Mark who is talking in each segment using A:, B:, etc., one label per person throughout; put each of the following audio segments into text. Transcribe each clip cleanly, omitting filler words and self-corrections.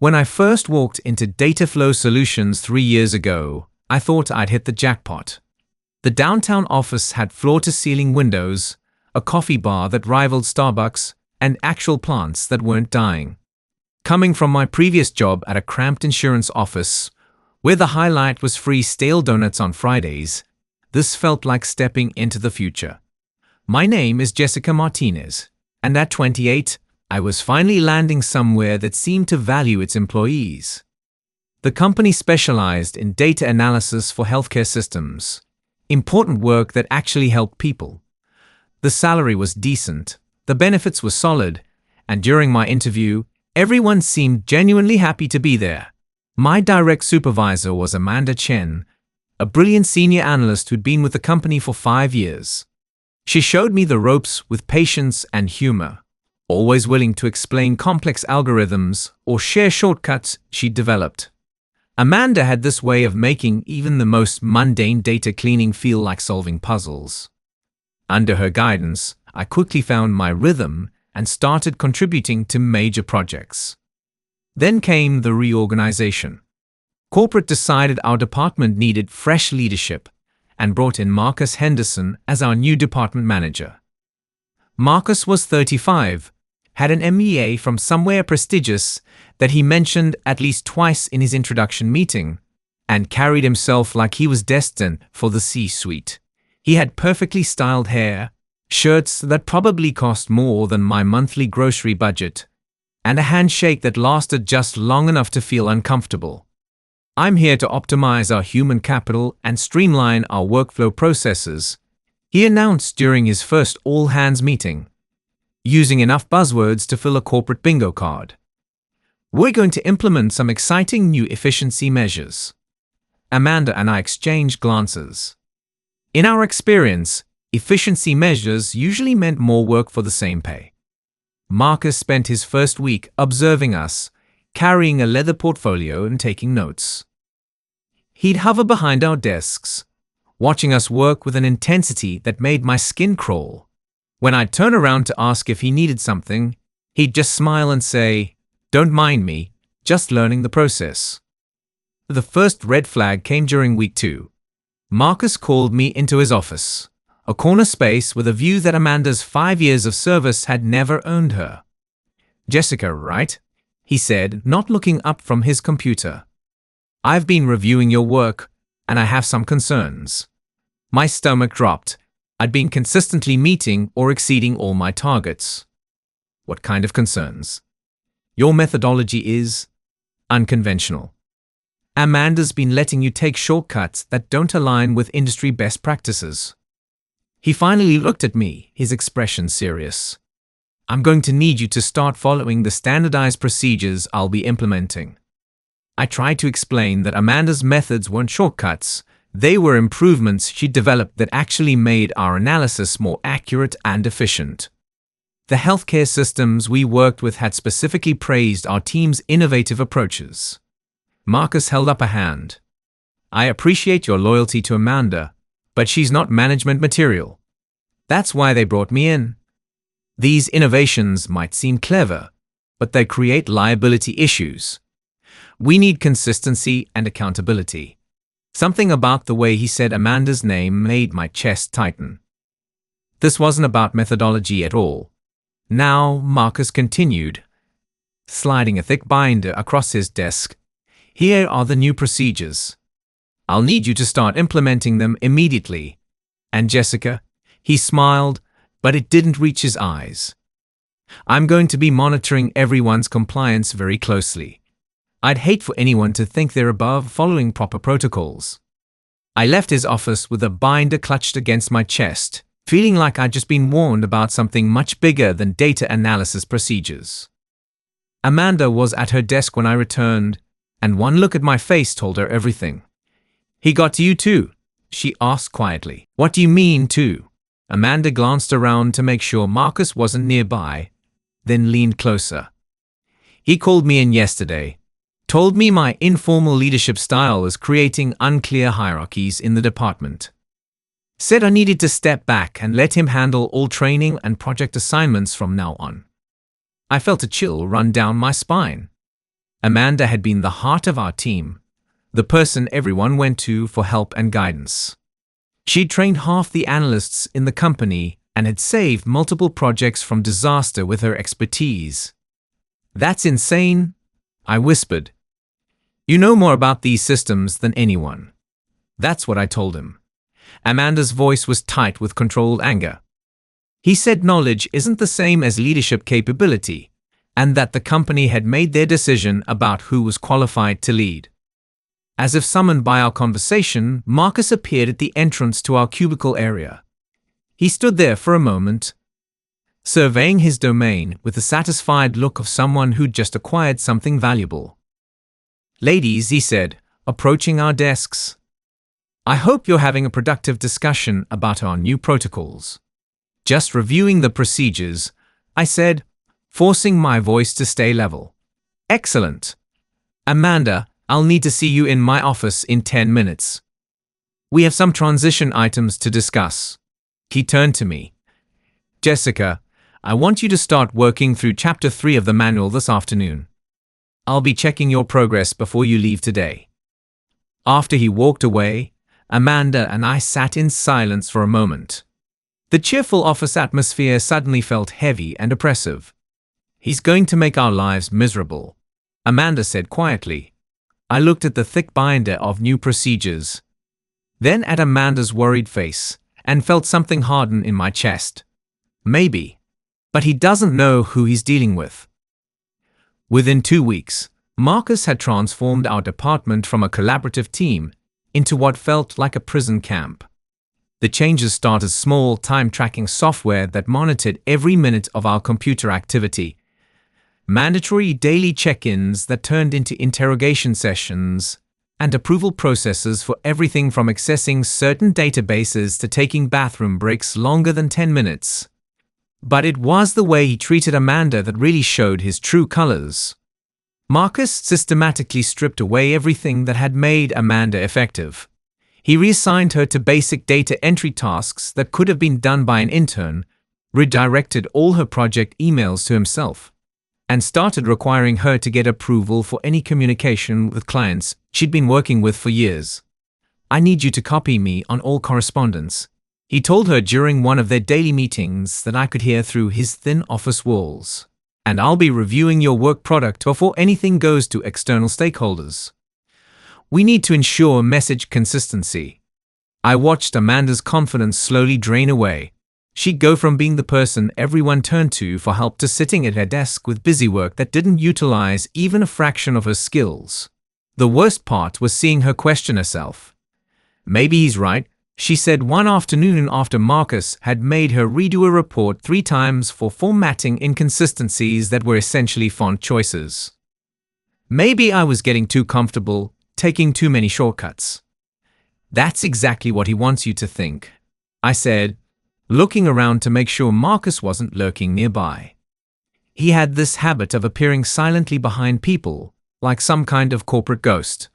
A: When I first walked into Data Flow Solutions 3 years ago, I thought I'd hit the jackpot. The downtown office had floor-to-ceiling windows, a coffee bar that rivaled Starbucks, and actual plants that weren't dying. Coming from my previous job at a cramped insurance office, where the highlight was free stale donuts on Fridays, this felt like stepping into the future. My name is Jessica Martinez, and at 28, I was finally landing somewhere that seemed to value its employees. The company specialized in data analysis for healthcare systems, important work that actually helped people. The salary was decent, the benefits were solid, and during my interview, everyone seemed genuinely happy to be there. My direct supervisor was Amanda Chen, a brilliant senior analyst who'd been with the company for 5 years. She showed me the ropes with patience and humor, always willing to explain complex algorithms or share shortcuts she'd developed. Amanda had this way of making even the most mundane data cleaning feel like solving puzzles. Under her guidance, I quickly found my rhythm and started contributing to major projects. Then came the reorganization. Corporate decided our department needed fresh leadership and brought in Marcus Henderson as our new department manager. Marcus was 35, had an MEA from somewhere prestigious that he mentioned at least twice in his introduction meeting, and carried himself like he was destined for the C-suite. He had perfectly styled hair, shirts that probably cost more than my monthly grocery budget, and a handshake that lasted just long enough to feel uncomfortable. "I'm here to optimize our human capital and streamline our workflow processes," he announced during his first all-hands meeting, using enough buzzwords to fill a corporate bingo card. "We're going to implement some exciting new efficiency measures." Amanda and I exchanged glances. In our experience, efficiency measures usually meant more work for the same pay. Marcus spent his first week observing us, carrying a leather portfolio and taking notes. He'd hover behind our desks, watching us work with an intensity that made my skin crawl. When I'd turn around to ask if he needed something, he'd just smile and say, "Don't mind me, just learning the process." The first red flag came during week 2. Marcus called me into his office, a corner space with a view that Amanda's 5 years of service had never earned her. "Jessica, right?" he said, not looking up from his computer. "I've been reviewing your work, and I have some concerns." My stomach dropped. I'd been consistently meeting or exceeding all my targets. "What kind of concerns?" "Your methodology is unconventional. Amanda's been letting you take shortcuts that don't align with industry best practices." He finally looked at me, his expression serious. "I'm going to need you to start following the standardized procedures I'll be implementing." I tried to explain that Amanda's methods weren't shortcuts. They were improvements she developed that actually made our analysis more accurate and efficient. The healthcare systems we worked with had specifically praised our team's innovative approaches. Marcus held up a hand. "I appreciate your loyalty to Amanda, but she's not management material. That's why they brought me in. These innovations might seem clever, but they create liability issues. We need consistency and accountability." Something about the way he said Amanda's name made my chest tighten. This wasn't about methodology at all. Now, Marcus continued, sliding a thick binder across his desk. "Here are the new procedures. I'll need you to start implementing them immediately. And Jessica," he smiled, but it didn't reach his eyes, "I'm going to be monitoring everyone's compliance very closely. I'd hate for anyone to think they're above following proper protocols." I left his office with a binder clutched against my chest, feeling like I'd just been warned about something much bigger than data analysis procedures. Amanda was at her desk when I returned, and one look at my face told her everything. "He got to you too?" she asked quietly. "What do you mean too?" Amanda glanced around to make sure Marcus wasn't nearby, then leaned closer. "He called me in yesterday. Told me my informal leadership style is creating unclear hierarchies in the department. Said I needed to step back and let him handle all training and project assignments from now on." I felt a chill run down my spine. Amanda had been the heart of our team, the person everyone went to for help and guidance. She'd trained half the analysts in the company and had saved multiple projects from disaster with her expertise. "That's insane," I whispered. "You know more about these systems than anyone." That's what I told him. Amanda's voice was tight with controlled anger. He said knowledge isn't the same as leadership capability, and that the company had made their decision about who was qualified to lead. As if summoned by our conversation, Marcus appeared at the entrance to our cubicle area. He stood there for a moment, surveying his domain with the satisfied look of someone who'd just acquired something valuable. "Ladies," he said, approaching our desks, "I hope you're having a productive discussion about our new protocols." "Just reviewing the procedures," I said, forcing my voice to stay level. "Excellent. Amanda, I'll need to see you in my office in 10 minutes. We have some transition items to discuss." He turned to me. "Jessica, I want you to start working through Chapter 3 of the manual this afternoon. I'll be checking your progress before you leave today." After he walked away, Amanda and I sat in silence for a moment. The cheerful office atmosphere suddenly felt heavy and oppressive. "He's going to make our lives miserable," Amanda said quietly. I looked at the thick binder of new procedures, then at Amanda's worried face, and felt something harden in my chest. Maybe. But he doesn't know who he's dealing with. Within 2 weeks, Marcus had transformed our department from a collaborative team into what felt like a prison camp. The changes started small time-tracking software that monitored every minute of our computer activity, mandatory daily check-ins that turned into interrogation sessions, and approval processes for everything from accessing certain databases to taking bathroom breaks longer than 10 minutes. But it was the way he treated Amanda that really showed his true colors. Marcus systematically stripped away everything that had made Amanda effective. He reassigned her to basic data entry tasks that could have been done by an intern, redirected all her project emails to himself, and started requiring her to get approval for any communication with clients she'd been working with for years. "I need you to copy me on all correspondence," he told her during one of their daily meetings that I could hear through his thin office walls. "And I'll be reviewing your work product before anything goes to external stakeholders. We need to ensure message consistency." I watched Amanda's confidence slowly drain away. She'd go from being the person everyone turned to for help to sitting at her desk with busy work that didn't utilize even a fraction of her skills. The worst part was seeing her question herself. "Maybe he's right," she said one afternoon after Marcus had made her redo a report 3 times for formatting inconsistencies that were essentially font choices. "Maybe I was getting too comfortable, taking too many shortcuts." "That's exactly what he wants you to think," I said, looking around to make sure Marcus wasn't lurking nearby. He had this habit of appearing silently behind people, like some kind of corporate ghost.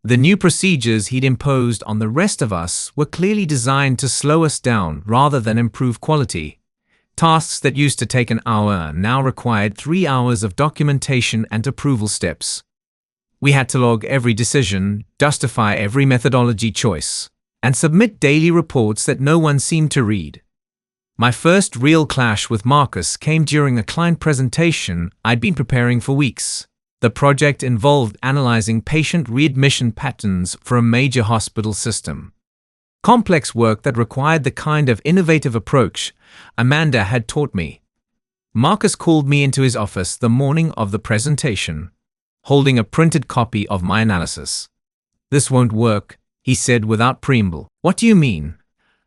A: The new procedures he'd imposed on the rest of us were clearly designed to slow us down rather than improve quality. Tasks that used to take an hour now required 3 hours of documentation and approval steps. We had to log every decision, justify every methodology choice, and submit daily reports that no one seemed to read. My first real clash with Marcus came during a client presentation I'd been preparing for weeks. The project involved analyzing patient readmission patterns for a major hospital system. Complex work that required the kind of innovative approach Amanda had taught me. Marcus called me into his office the morning of the presentation, holding a printed copy of my analysis. "This won't work," he said without preamble. "What do you mean?"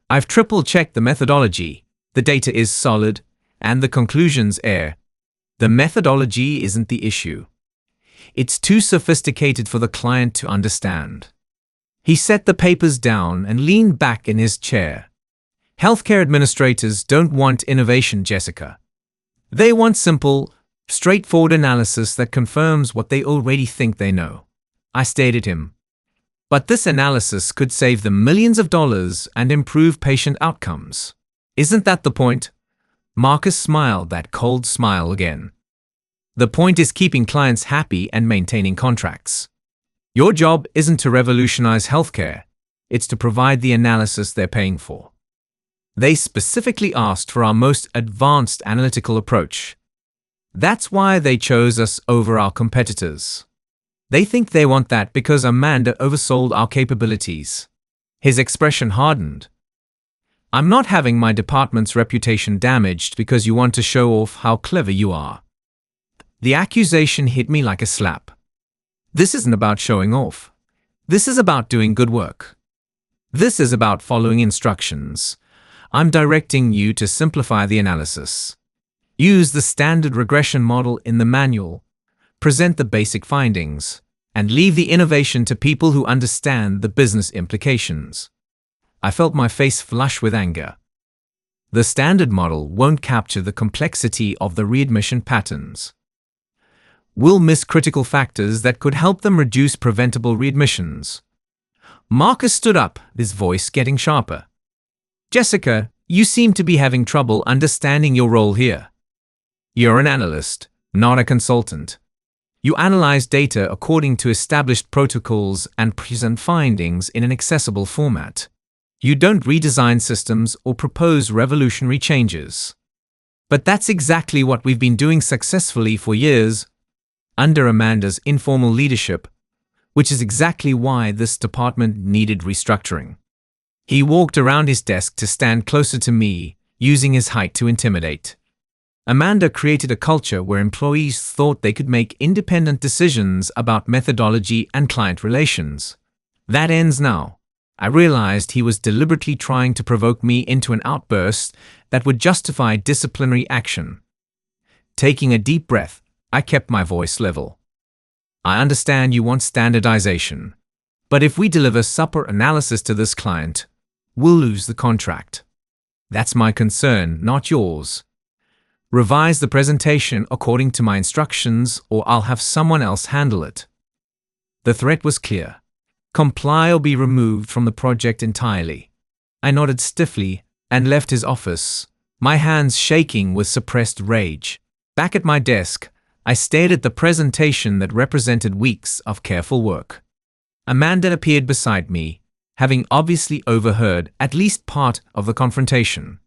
A: "I've triple-checked the methodology. The data is solid, and the conclusions are. The methodology isn't the issue. It's too sophisticated for the client to understand." He set the papers down and leaned back in his chair. "Healthcare administrators don't want innovation, Jessica. They want simple, straightforward analysis that confirms what they already think they know." I stared at him. "But this analysis could save them millions of dollars and improve patient outcomes. Isn't that the point?" Marcus smiled that cold smile again. The point is keeping clients happy and maintaining contracts. Your job isn't to revolutionize healthcare, it's to provide the analysis they're paying for. They specifically asked for our most advanced analytical approach. That's why they chose us over our competitors. They think they want that because Amanda oversold our capabilities. His expression hardened. I'm not having my department's reputation damaged because you want to show off how clever you are. The accusation hit me like a slap. This isn't about showing off. This is about doing good work. This is about following instructions. I'm directing you to simplify the analysis. Use the standard regression model in the manual, present the basic findings, and leave the innovation to people who understand the business implications. I felt my face flush with anger. The standard model won't capture the complexity of the readmission patterns. We'll miss critical factors that could help them reduce preventable readmissions. Marcus stood up, his voice getting sharper. Jessica, you seem to be having trouble understanding your role here. You're an analyst, not a consultant. You analyze data according to established protocols and present findings in an accessible format. You don't redesign systems or propose revolutionary changes. But that's exactly what we've been doing successfully for years, under Amanda's informal leadership, which is exactly why this department needed restructuring. He walked around his desk to stand closer to me, using his height to intimidate. Amanda created a culture where employees thought they could make independent decisions about methodology and client relations. That ends now. I realized he was deliberately trying to provoke me into an outburst that would justify disciplinary action. Taking a deep breath, I kept my voice level. I understand you want standardization, but if we deliver subpar analysis to this client, we'll lose the contract. That's my concern, not yours. Revise the presentation according to my instructions, or I'll have someone else handle it. The threat was clear. Comply or be removed from the project entirely. I nodded stiffly and left his office, my hands shaking with suppressed rage. Back at my desk, I stared at the presentation that represented weeks of careful work. Amanda appeared beside me, having obviously overheard at least part of the confrontation.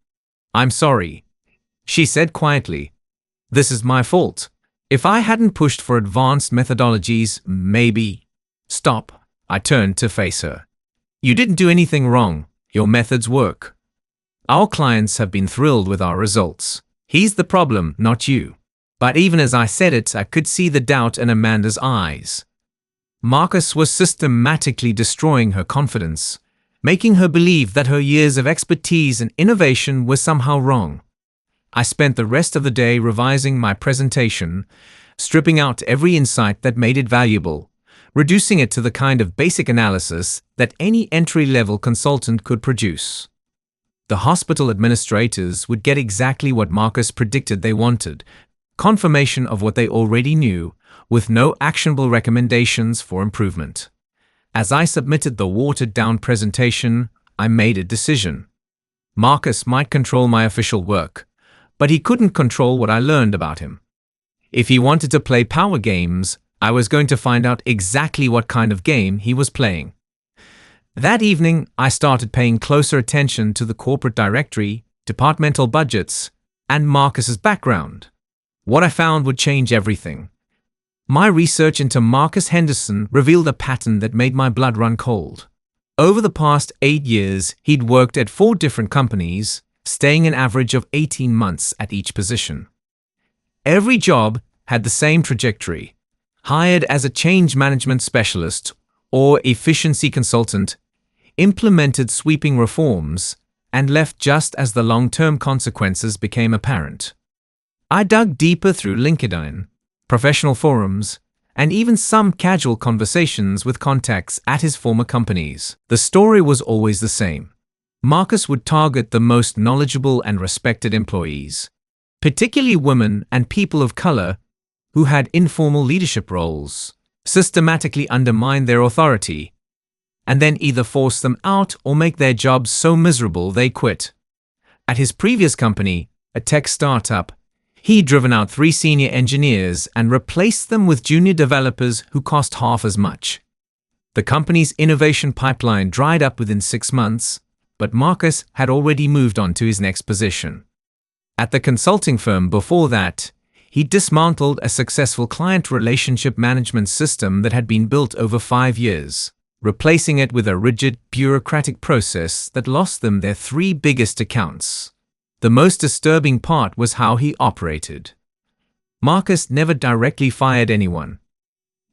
A: I'm sorry, she said quietly. This is my fault. If I hadn't pushed for advanced methodologies, maybe. Stop. I turned to face her. You didn't do anything wrong. Your methods work. Our clients have been thrilled with our results. He's the problem, not you. But even as I said it, I could see the doubt in Amanda's eyes. Marcus was systematically destroying her confidence, making her believe that her years of expertise and innovation were somehow wrong. I spent the rest of the day revising my presentation, stripping out every insight that made it valuable, reducing it to the kind of basic analysis that any entry-level consultant could produce. The hospital administrators would get exactly what Marcus predicted they wanted, confirmation of what they already knew, with no actionable recommendations for improvement. As I submitted the watered-down presentation, I made a decision. Marcus might control my official work, but he couldn't control what I learned about him. If he wanted to play power games, I was going to find out exactly what kind of game he was playing. That evening, I started paying closer attention to the corporate directory, departmental budgets, and Marcus's background. What I found would change everything. My research into Marcus Henderson revealed a pattern that made my blood run cold. Over the past 8 years, he'd worked at 4 different companies, staying an average of 18 months at each position. Every job had the same trajectory. Hired as a change management specialist or efficiency consultant, implemented sweeping reforms, and left just as the long-term consequences became apparent. I dug deeper through LinkedIn, professional forums, and even some casual conversations with contacts at his former companies. The story was always the same. Marcus would target the most knowledgeable and respected employees, particularly women and people of color who had informal leadership roles, systematically undermine their authority, and then either force them out or make their jobs so miserable they quit. At his previous company, a tech startup, He'd driven out 3 senior engineers and replaced them with junior developers who cost half as much. The company's innovation pipeline dried up within 6 months, but Marcus had already moved on to his next position. At the consulting firm before that, he dismantled a successful client relationship management system that had been built over 5 years, replacing it with a rigid, bureaucratic process that lost them their 3 biggest accounts. The most disturbing part was how he operated. Marcus never directly fired anyone.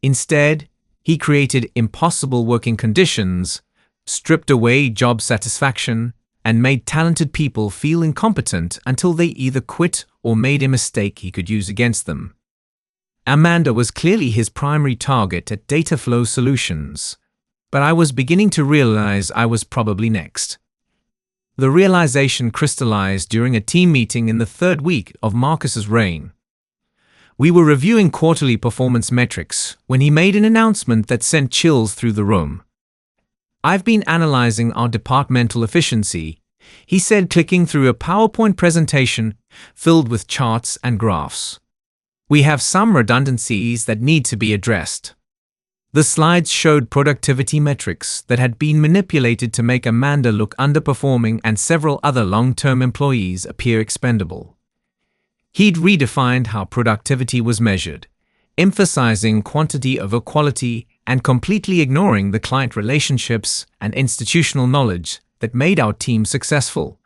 A: Instead, he created impossible working conditions, stripped away job satisfaction, and made talented people feel incompetent until they either quit or made a mistake he could use against them. Amanda was clearly his primary target at Data Flow Solutions, but I was beginning to realize I was probably next. The realization crystallized during a team meeting in the 3rd week of Marcus's reign. We were reviewing quarterly performance metrics when he made an announcement that sent chills through the room. "I've been analyzing our departmental efficiency," he said, clicking through a PowerPoint presentation filled with charts and graphs. "We have some redundancies that need to be addressed." The slides showed productivity metrics that had been manipulated to make Amanda look underperforming and several other long-term employees appear expendable. He'd redefined how productivity was measured, emphasizing quantity over quality and completely ignoring the client relationships and institutional knowledge that made our team successful.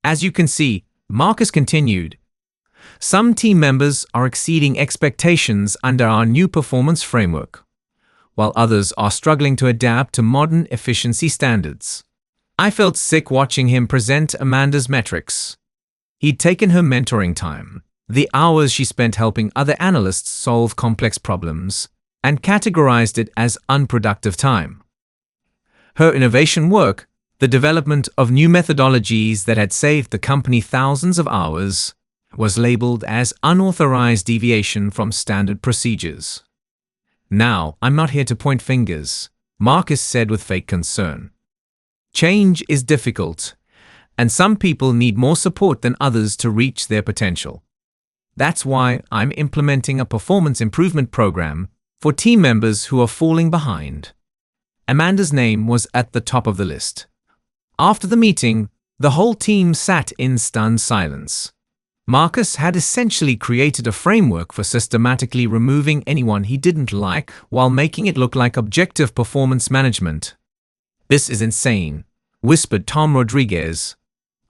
A: As you can see, Marcus continued, "Some team members are exceeding expectations under our new performance framework, while others are struggling to adapt to modern efficiency standards." I felt sick watching him present Amanda's metrics. He'd taken her mentoring time, the hours she spent helping other analysts solve complex problems, and categorized it as unproductive time. Her innovation work, the development of new methodologies that had saved the company thousands of hours, was labeled as unauthorized deviation from standard procedures. "Now, I'm not here to point fingers," Marcus said with fake concern. "Change is difficult, and some people need more support than others to reach their potential. That's why I'm implementing a performance improvement program for team members who are falling behind." Amanda's name was at the top of the list. After the meeting, the whole team sat in stunned silence. Marcus had essentially created a framework for systematically removing anyone he didn't like while making it look like objective performance management. "This is insane," whispered Tom Rodriguez,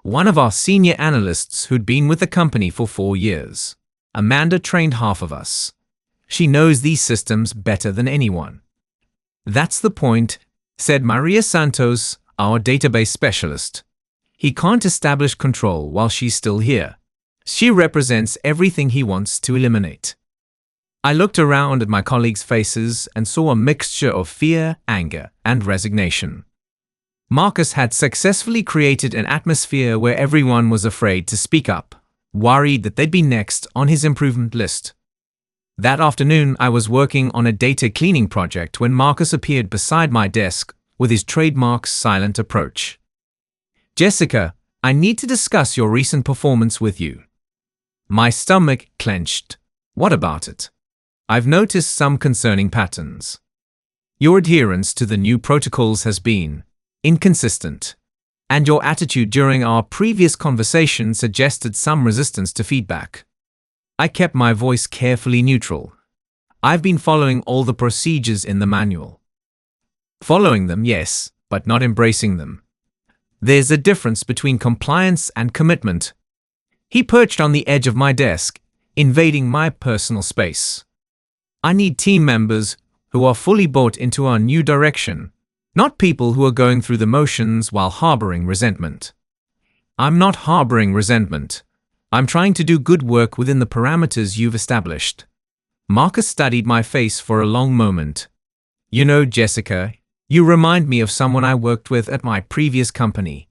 A: one of our senior analysts who'd been with the company for 4 years. "Amanda trained half of us. She knows these systems better than anyone." "That's the point," said Maria Santos, our database specialist. "He can't establish control while she's still here. She represents everything he wants to eliminate." I looked around at my colleagues' faces and saw a mixture of fear, anger, and resignation. Marcus had successfully created an atmosphere where everyone was afraid to speak up, worried that they'd be next on his improvement list. That afternoon, I was working on a data cleaning project when Marcus appeared beside my desk with his trademark silent approach. "Jessica, I need to discuss your recent performance with you." My stomach clenched. "What about it?" "I've noticed some concerning patterns. Your adherence to the new protocols has been inconsistent, and your attitude during our previous conversation suggested some resistance to feedback." I kept my voice carefully neutral. "I've been following all the procedures in the manual." "Following them, yes, but not embracing them. There's a difference between compliance and commitment." He perched on the edge of my desk, invading my personal space. "I need team members who are fully bought into our new direction, not people who are going through the motions while harboring resentment." "I'm not harboring resentment. I'm trying to do good work within the parameters you've established." Marcus studied my face for a long moment. "You know, Jessica, you remind me of someone I worked with at my previous company.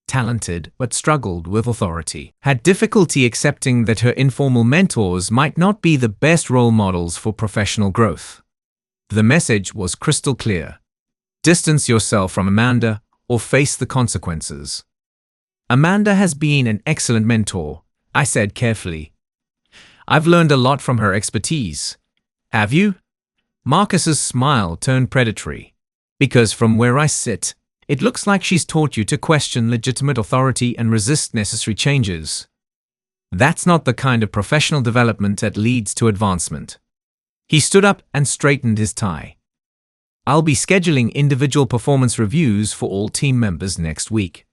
A: Talented, but struggled with authority. Had difficulty accepting that her informal mentors might not be the best role models for professional growth. The message was crystal clear. Distance yourself from Amanda or face the consequences." "Amanda has been an excellent mentor," I said carefully. I've learned a lot from her expertise. Have you? Marcus's smile turned predatory. Because from where I sit, it looks like she's taught you to question legitimate authority and resist necessary changes. That's not the kind of professional development that leads to advancement. He stood up and straightened his tie. I'll be scheduling individual performance reviews for all team members next week.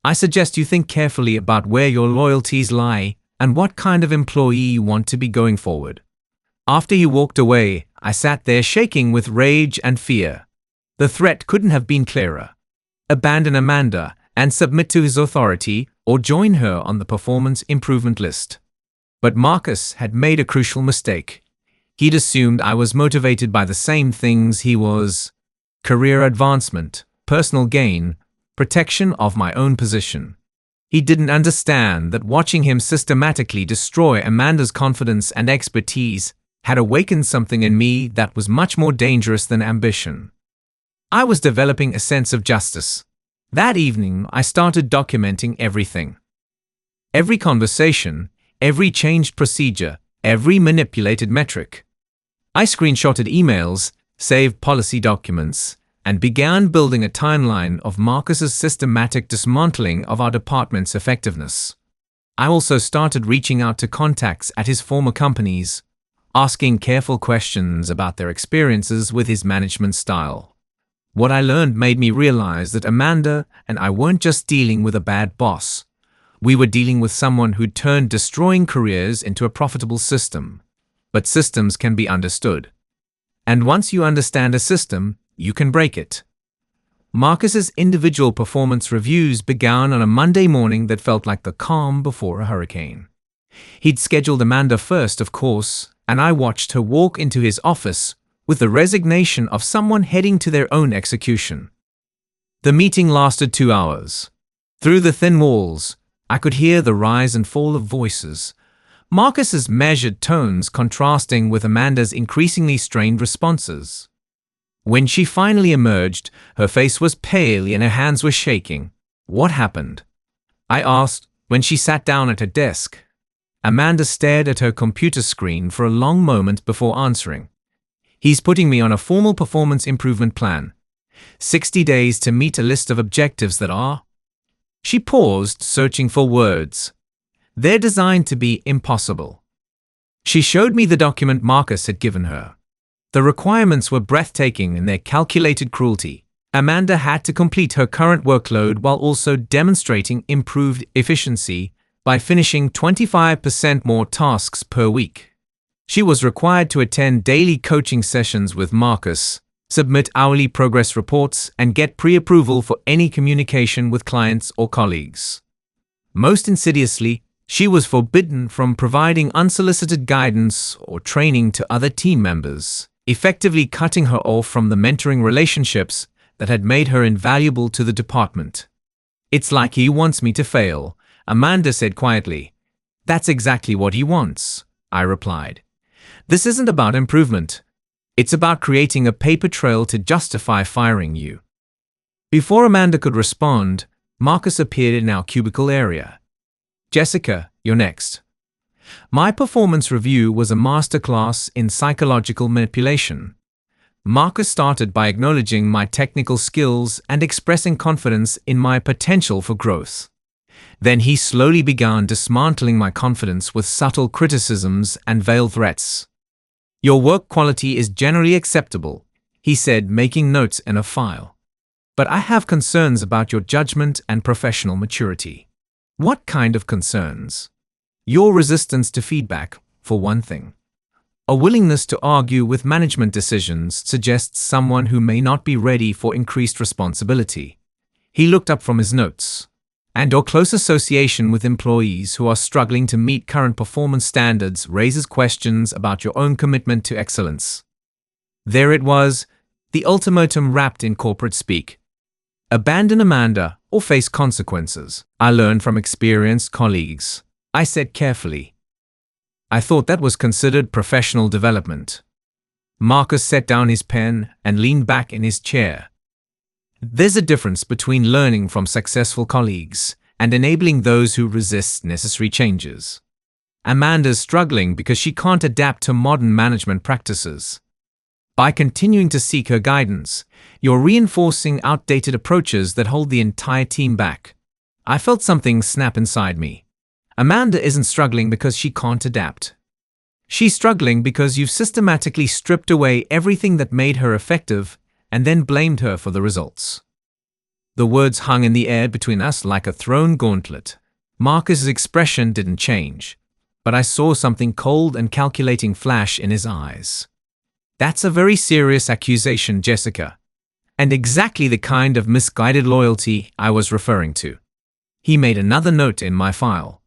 A: I suggest you think carefully about where your loyalties lie and what kind of employee you want to be going forward. After he walked away, I sat there shaking with rage and fear. The threat couldn't have been clearer. Abandon Amanda and submit to his authority, or join her on the performance improvement list. But Marcus had made a crucial mistake. He'd assumed I was motivated by the same things he was: career advancement, personal gain, protection of my own position. He didn't understand that watching him systematically destroy Amanda's confidence and expertise had awakened something in me that was much more dangerous than ambition. I was developing a sense of justice. That evening, I started documenting everything. Every conversation, every changed procedure, every manipulated metric. I screenshotted emails, saved policy documents, and began building a timeline of Marcus's systematic dismantling of our department's effectiveness. I also started reaching out to contacts at his former companies, asking careful questions about their experiences with his management style. What I learned made me realize that Amanda and I weren't just dealing with a bad boss. We were dealing with someone who'd turned destroying careers into a profitable system. But systems can be understood. And once you understand a system, you can break it. Marcus's individual performance reviews began on a Monday morning that felt like the calm before a hurricane. He'd scheduled Amanda first, of course, and I watched her walk into his office with the resignation of someone heading to their own execution. The meeting lasted 2 hours. Through the thin walls, I could hear the rise and fall of voices, Marcus's measured tones contrasting with Amanda's increasingly strained responses. When she finally emerged, her face was pale and her hands were shaking. "What happened?" I asked when she sat down at her desk. Amanda stared at her computer screen for a long moment before answering. "He's putting me on a formal performance improvement plan. 60 days to meet a list of objectives that are..." She paused, searching for words. "They're designed to be impossible." She showed me the document Marcus had given her. The requirements were breathtaking in their calculated cruelty. Amanda had to complete her current workload while also demonstrating improved efficiency by finishing 25% more tasks per week. She was required to attend daily coaching sessions with Marcus, submit hourly progress reports, and get pre-approval for any communication with clients or colleagues. Most insidiously, she was forbidden from providing unsolicited guidance or training to other team members, effectively cutting her off from the mentoring relationships that had made her invaluable to the department. "It's like he wants me to fail," Amanda said quietly. "That's exactly what he wants," I replied. "This isn't about improvement. It's about creating a paper trail to justify firing you." Before Amanda could respond, Marcus appeared in our cubicle area. "Jessica, you're next." My performance review was a masterclass in psychological manipulation. Marcus started by acknowledging my technical skills and expressing confidence in my potential for growth. Then he slowly began dismantling my confidence with subtle criticisms and veiled threats. "Your work quality is generally acceptable," he said, making notes in a file. "But I have concerns about your judgment and professional maturity." "What kind of concerns?" "Your resistance to feedback, for one thing. A willingness to argue with management decisions suggests someone who may not be ready for increased responsibility." He looked up from his notes. "And your close association with employees who are struggling to meet current performance standards raises questions about your own commitment to excellence." There it was, the ultimatum wrapped in corporate speak. "Abandon Amanda or face consequences." I learned from experienced colleagues, I said carefully. I thought that was considered professional development. Marcus set down his pen and leaned back in his chair. There's a difference between learning from successful colleagues and enabling those who resist necessary changes. Amanda's struggling because she can't adapt to modern management practices. By continuing to seek her guidance, you're reinforcing outdated approaches that hold the entire team back. I felt something snap inside me. Amanda isn't struggling because she can't adapt. She's struggling because you've systematically stripped away everything that made her effective and then blamed her for the results. The words hung in the air between us like a thrown gauntlet. Marcus's expression didn't change, but I saw something cold and calculating flash in his eyes. That's a very serious accusation, Jessica, and exactly the kind of misguided loyalty I was referring to. He made another note in my file.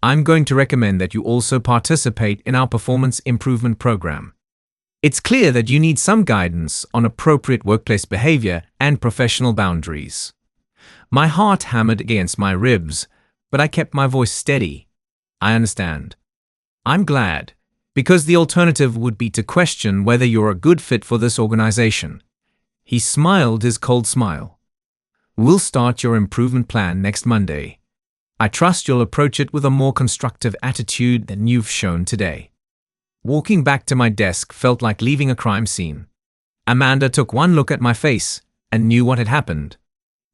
A: I'm going to recommend that you also participate in our performance improvement program. It's clear that you need some guidance on appropriate workplace behavior and professional boundaries. My heart hammered against my ribs, but I kept my voice steady. I understand. I'm glad, because the alternative would be to question whether you're a good fit for this organization. He smiled his cold smile. We'll start your improvement plan next Monday. I trust you'll approach it with a more constructive attitude than you've shown today. Walking back to my desk felt like leaving a crime scene. Amanda took one look at my face and knew what had happened.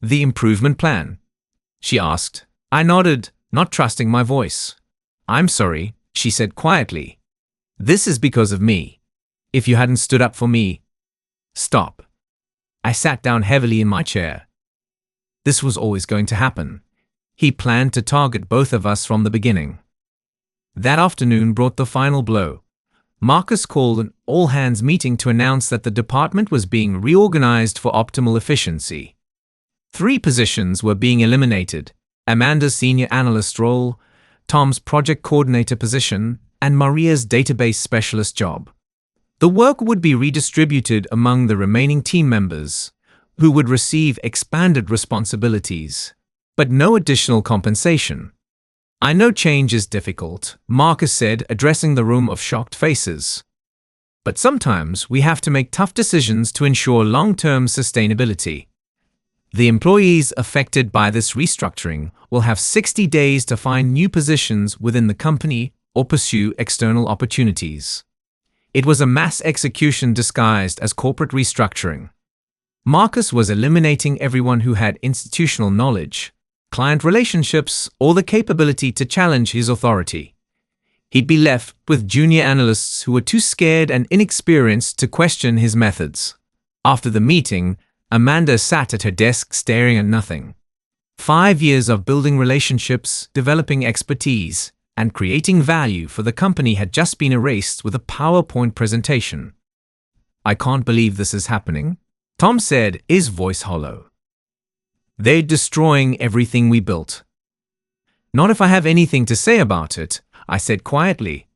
A: The improvement plan? She asked. I nodded, not trusting my voice. I'm sorry, she said quietly. This is because of me. If you hadn't stood up for me... Stop. I sat down heavily in my chair. This was always going to happen. He planned to target both of us from the beginning. That afternoon brought the final blow. Marcus called an all-hands meeting to announce that the department was being reorganized for optimal efficiency. 3 positions were being eliminated: Amanda's senior analyst role, Tom's project coordinator position, and Maria's database specialist job. The work would be redistributed among the remaining team members, who would receive expanded responsibilities, but no additional compensation. I know change is difficult, Marcus said, addressing the room of shocked faces. But sometimes we have to make tough decisions to ensure long-term sustainability. The employees affected by this restructuring will have 60 days to find new positions within the company or pursue external opportunities. It was a mass execution disguised as corporate restructuring. Marcus was eliminating everyone who had institutional knowledge, client relationships, or the capability to challenge his authority. He'd be left with junior analysts who were too scared and inexperienced to question his methods. After the meeting, Amanda sat at her desk staring at nothing. 5 years of building relationships, developing expertise, and creating value for the company had just been erased with a PowerPoint presentation. I can't believe this is happening, Tom said, his voice hollow. They're destroying everything we built. Not if I have anything to say about it, I said quietly.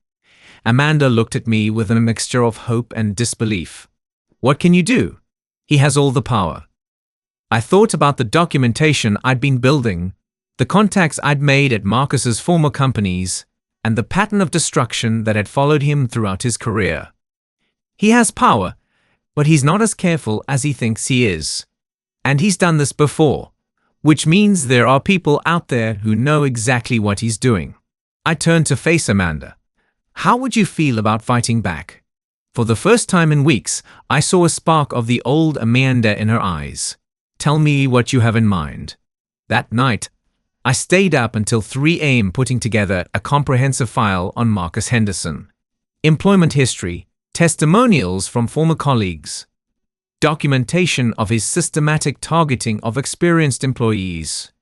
A: Amanda looked at me with a mixture of hope and disbelief. What can you do? He has all the power. I thought about the documentation I'd been building, the contacts I'd made at Marcus's former companies, and the pattern of destruction that had followed him throughout his career. He has power, but he's not as careful as he thinks he is. And he's done this before, which means there are people out there who know exactly what he's doing. I turned to face Amanda. How would you feel about fighting back? For the first time in weeks, I saw a spark of the old Amanda in her eyes. Tell me what you have in mind. That night, I stayed up until 3 a.m. putting together a comprehensive file on Marcus Henderson. Employment history, testimonials from former colleagues, documentation of his systematic targeting of experienced employees,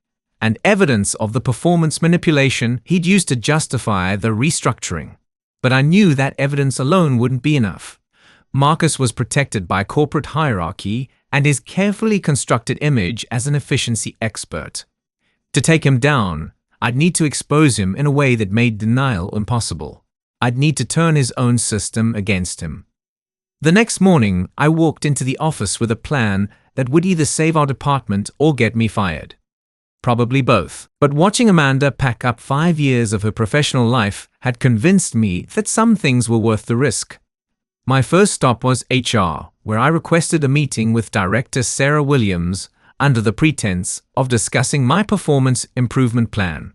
A: and evidence of the performance manipulation he'd used to justify the restructuring. But I knew that evidence alone wouldn't be enough. Marcus was protected by corporate hierarchy and his carefully constructed image as an efficiency expert. To take him down, I'd need to expose him in a way that made denial impossible. I'd need to turn his own system against him. The next morning, I walked into the office with a plan that would either save our department or get me fired. Probably both. But watching Amanda pack up 5 years of her professional life had convinced me that some things were worth the risk. My first stop was HR, where I requested a meeting with Director Sarah Williams under the pretense of discussing my performance improvement plan.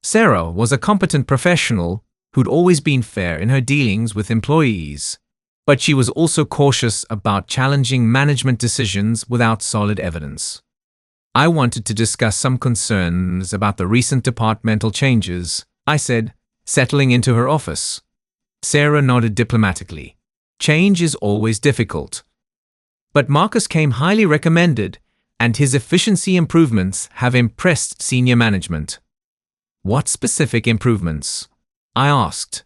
A: Sarah was a competent professional who'd always been fair in her dealings with employees, but she was also cautious about challenging management decisions without solid evidence. I wanted to discuss some concerns about the recent departmental changes, I said, settling into her office. Sarah nodded diplomatically. Change is always difficult. But Marcus came highly recommended, and his efficiency improvements have impressed senior management. What specific improvements? I asked.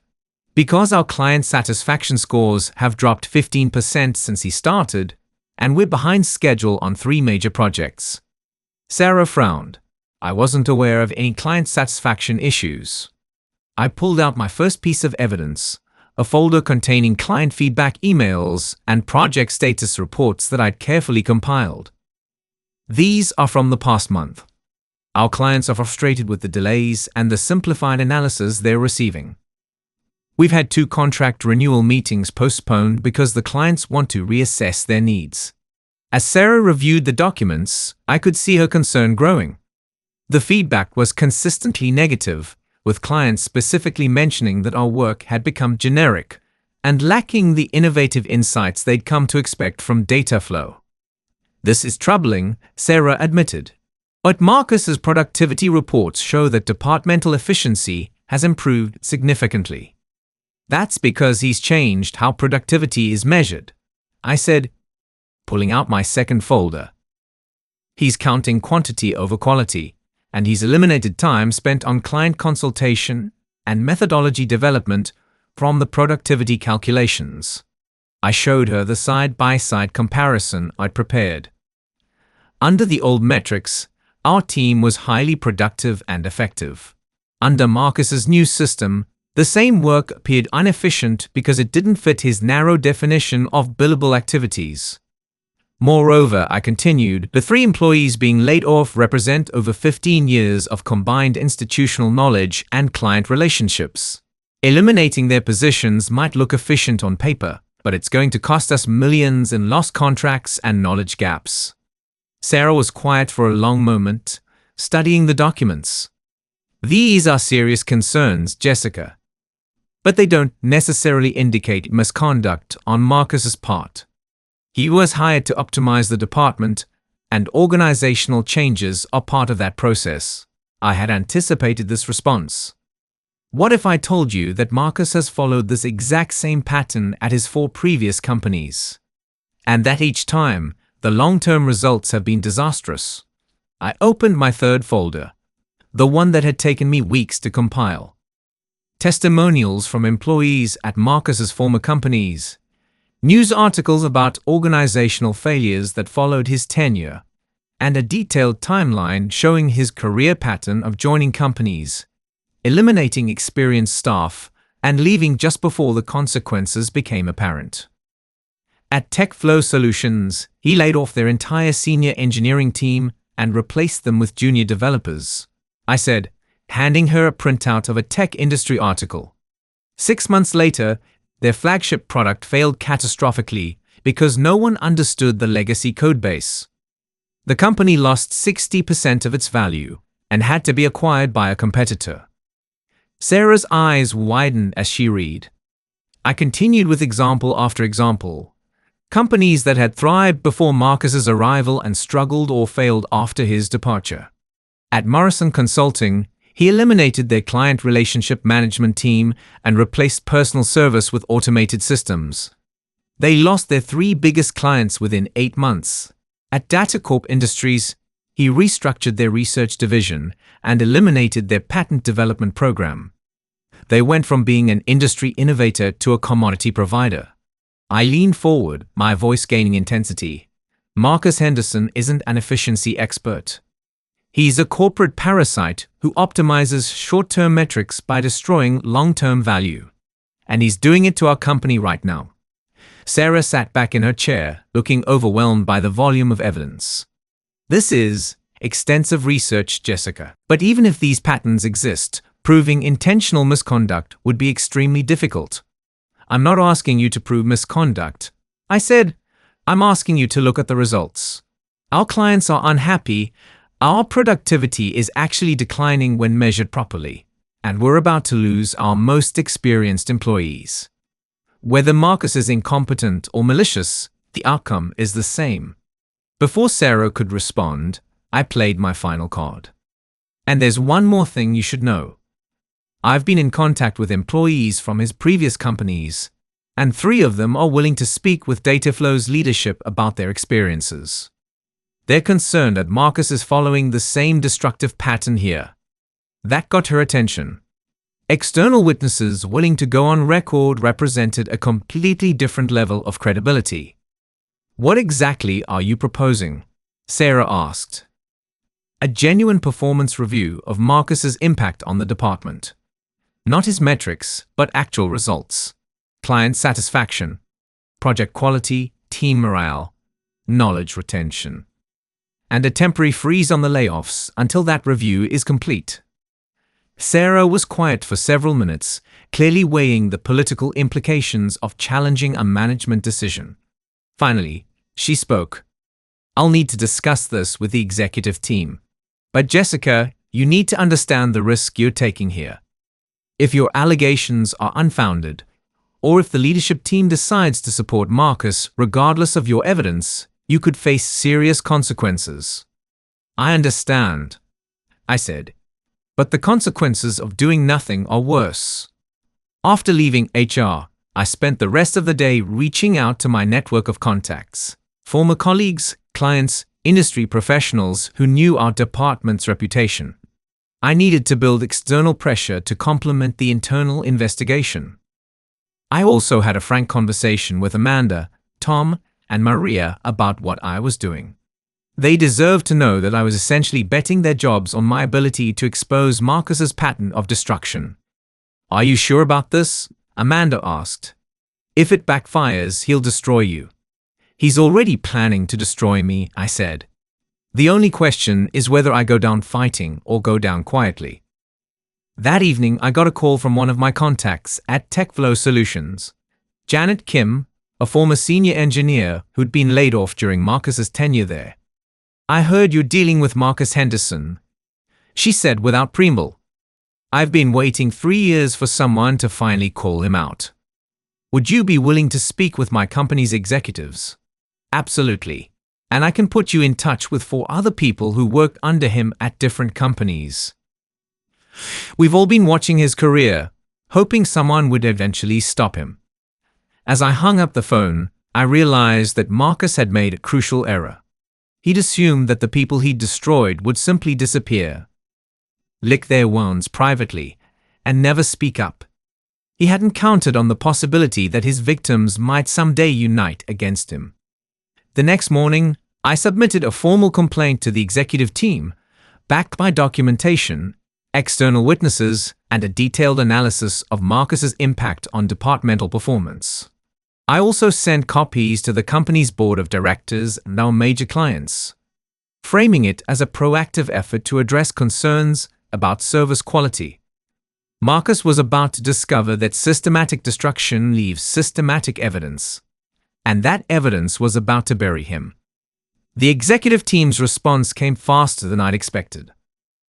A: Because our client satisfaction scores have dropped 15% since he started, and we're behind schedule on 3 major projects. Sarah frowned. I wasn't aware of any client satisfaction issues. I pulled out my first piece of evidence, a folder containing client feedback emails and project status reports that I'd carefully compiled. These are from the past month. Our clients are frustrated with the delays and the simplified analysis they're receiving. We've had 2 contract renewal meetings postponed because the clients want to reassess their needs. As Sarah reviewed the documents, I could see her concern growing. The feedback was consistently negative, with clients specifically mentioning that our work had become generic and lacking the innovative insights they'd come to expect from data flow. This is troubling, Sarah admitted. But Marcus's productivity reports show that departmental efficiency has improved significantly. That's because he's changed how productivity is measured, I said, pulling out my second folder. He's counting quantity over quality, and he's eliminated time spent on client consultation and methodology development from the productivity calculations. I showed her the side-by-side comparison I'd prepared. Under the old metrics, our team was highly productive and effective. Under Marcus's new system, the same work appeared inefficient because it didn't fit his narrow definition of billable activities. Moreover, I continued, the 3 employees being laid off represent over 15 years of combined institutional knowledge and client relationships. Eliminating their positions might look efficient on paper, but it's going to cost us millions in lost contracts and knowledge gaps. Sarah was quiet for a long moment, studying the documents. These are serious concerns, Jessica. But they don't necessarily indicate misconduct on Marcus's part. He was hired to optimize the department, and organizational changes are part of that process. I had anticipated this response. What if I told you that Marcus has followed this exact same pattern at his 4 previous companies, and that each time, the long-term results have been disastrous? I opened my 3rd folder, the one that had taken me weeks to compile. Testimonials from employees at Marcus's former companies, news articles about organizational failures that followed his tenure, and a detailed timeline showing his career pattern of joining companies, eliminating experienced staff, and leaving just before the consequences became apparent. At TechFlow Solutions, he laid off their entire senior engineering team and replaced them with junior developers, I said, handing her a printout of a tech industry article. 6 months later, their flagship product failed catastrophically because no one understood the legacy codebase. The company lost 60% of its value and had to be acquired by a competitor. Sarah's eyes widened as she read. I continued with example after example. Companies that had thrived before Marcus's arrival and struggled or failed after his departure. At Morrison Consulting, he eliminated their client relationship management team and replaced personal service with automated systems. They lost their 3 biggest clients within 8 months. At DataCorp Industries, he restructured their research division and eliminated their patent development program. They went from being an industry innovator to a commodity provider. I leaned forward, my voice gaining intensity. Marcus Henderson isn't an efficiency expert. He's a corporate parasite who optimizes short-term metrics by destroying long-term value. And he's doing it to our company right now. Sarah sat back in her chair, looking overwhelmed by the volume of evidence. This is extensive research, Jessica. But even if these patterns exist, proving intentional misconduct would be extremely difficult. I'm not asking you to prove misconduct. I said, I'm asking you to look at the results. Our clients are unhappy. Our productivity is actually declining when measured properly. and we're about to lose our most experienced employees. Whether Marcus is incompetent or malicious, the outcome is the same. Before Sarah could respond, I played my final card. And there's one more thing you should know. I've been in contact with employees from his previous companies, and 3 of them are willing to speak with Dataflow's leadership about their experiences. They're concerned that Marcus is following the same destructive pattern here. That got her attention. External witnesses willing to go on record represented a completely different level of credibility. What exactly are you proposing? Sarah asked. A genuine performance review of Marcus's impact on the department. Not his metrics, but actual results. Client satisfaction, project quality, team morale, knowledge retention. And a temporary freeze on the layoffs until that review is complete. Sarah was quiet for several minutes, clearly weighing the political implications of challenging a management decision. Finally, she spoke. I'll need to discuss this with the executive team. But Jessica, you need to understand the risk you're taking here. If your allegations are unfounded, or if the leadership team decides to support Marcus regardless of your evidence, you could face serious consequences. I understand, I said. But the consequences of doing nothing are worse. After leaving HR, I spent the rest of the day reaching out to my network of contacts, former colleagues, clients, industry professionals who knew our department's reputation. I needed to build external pressure to complement the internal investigation. I also had a frank conversation with Amanda, Tom, and Maria about what I was doing. They deserved to know that I was essentially betting their jobs on my ability to expose Marcus's pattern of destruction. Are you sure about this? Amanda asked. If it backfires, he'll destroy you. He's already planning to destroy me, I said. The only question is whether I go down fighting or go down quietly. That evening, I got a call from one of my contacts at TechFlow Solutions, Janet Kim, a former senior engineer who'd been laid off during Marcus's tenure there. I heard you're dealing with Marcus Henderson, she said without preamble. I've been waiting 3 years for someone to finally call him out. Would you be willing to speak with my company's executives? Absolutely. And I can put you in touch with 4 other people who worked under him at different companies. We've all been watching his career, hoping someone would eventually stop him. As I hung up the phone, I realized that Marcus had made a crucial error. He'd assumed that the people he'd destroyed would simply disappear, lick their wounds privately, and never speak up. He hadn't counted on the possibility that his victims might someday unite against him. The next morning, I submitted a formal complaint to the executive team, backed by documentation, external witnesses, and a detailed analysis of Marcus's impact on departmental performance. I also sent copies to the company's board of directors and our major clients, framing it as a proactive effort to address concerns about service quality. Marcus was about to discover that systematic destruction leaves systematic evidence, and that evidence was about to bury him. The executive team's response came faster than I'd expected.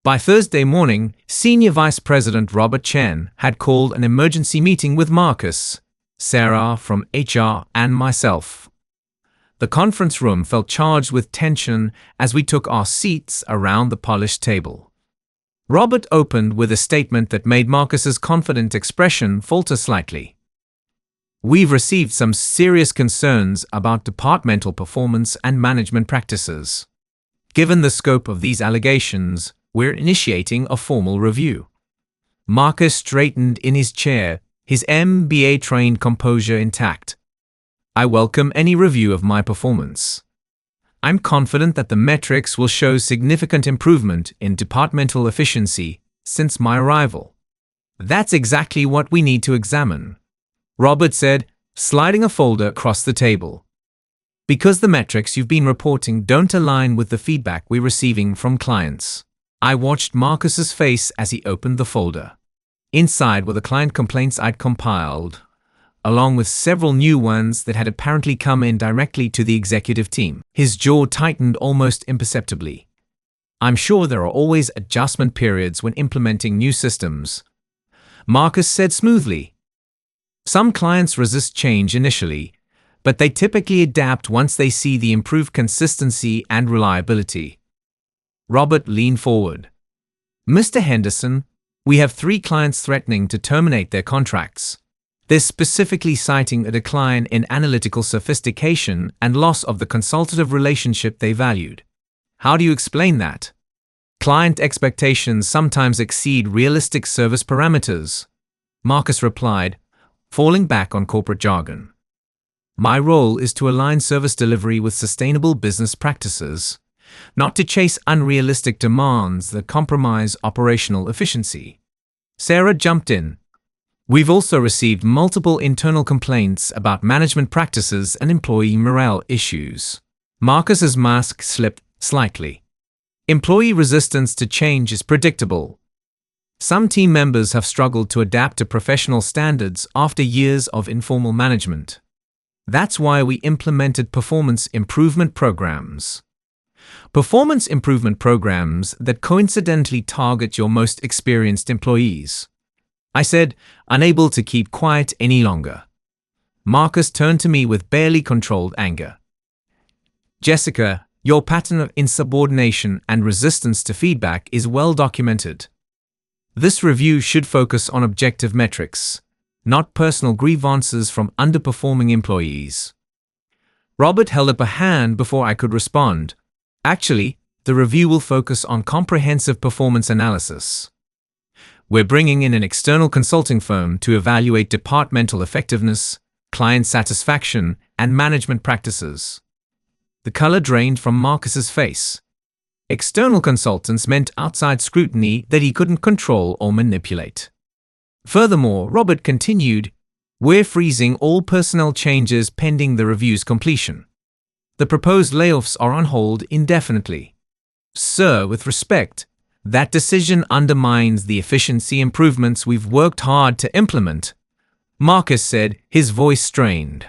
A: By Thursday morning, Senior Vice President Robert Chen had called an emergency meeting with Marcus, Sarah from HR, and myself. The conference room felt charged with tension as we took our seats around the polished table. Robert opened with a statement that made Marcus's confident expression falter slightly. We've received some serious concerns about departmental performance and management practices. Given the scope of these allegations, we're initiating a formal review. Marcus straightened in his chair, his MBA-trained composure intact. I welcome any review of my performance. I'm confident that the metrics will show significant improvement in departmental efficiency since my arrival. That's exactly what we need to examine, Robert said, sliding a folder across the table. Because the metrics you've been reporting don't align with the feedback we're receiving from clients. I watched Marcus's face as he opened the folder. Inside were the client complaints I'd compiled, along with several new ones that had apparently come in directly to the executive team. His jaw tightened almost imperceptibly. I'm sure there are always adjustment periods when implementing new systems, Marcus said smoothly. Some clients resist change initially, but they typically adapt once they see the improved consistency and reliability. Robert leaned forward. Mr. Henderson, we have 3 clients threatening to terminate their contracts. They're specifically citing a decline in analytical sophistication and loss of the consultative relationship they valued. How do you explain that? Client expectations sometimes exceed realistic service parameters, Marcus replied, falling back on corporate jargon. My role is to align service delivery with sustainable business practices, not to chase unrealistic demands that compromise operational efficiency. Sarah jumped in. We've also received multiple internal complaints about management practices and employee morale issues. Marcus's mask slipped slightly. Employee resistance to change is predictable. Some team members have struggled to adapt to professional standards after years of informal management. That's why we implemented performance improvement programs. Performance improvement programs that coincidentally target your most experienced employees. I said, unable to keep quiet any longer. Marcus turned to me with barely controlled anger. Jessica, your pattern of insubordination and resistance to feedback is well documented. This review should focus on objective metrics, not personal grievances from underperforming employees. Robert held up a hand before I could respond. Actually, the review will focus on comprehensive performance analysis. We're bringing in an external consulting firm to evaluate departmental effectiveness, client satisfaction, and management practices. The color drained from Marcus's face. External consultants meant outside scrutiny that he couldn't control or manipulate. Furthermore, Robert continued, we're freezing all personnel changes pending the review's completion. The proposed layoffs are on hold indefinitely. Sir, with respect, that decision undermines the efficiency improvements we've worked hard to implement, Marcus said, his voice strained.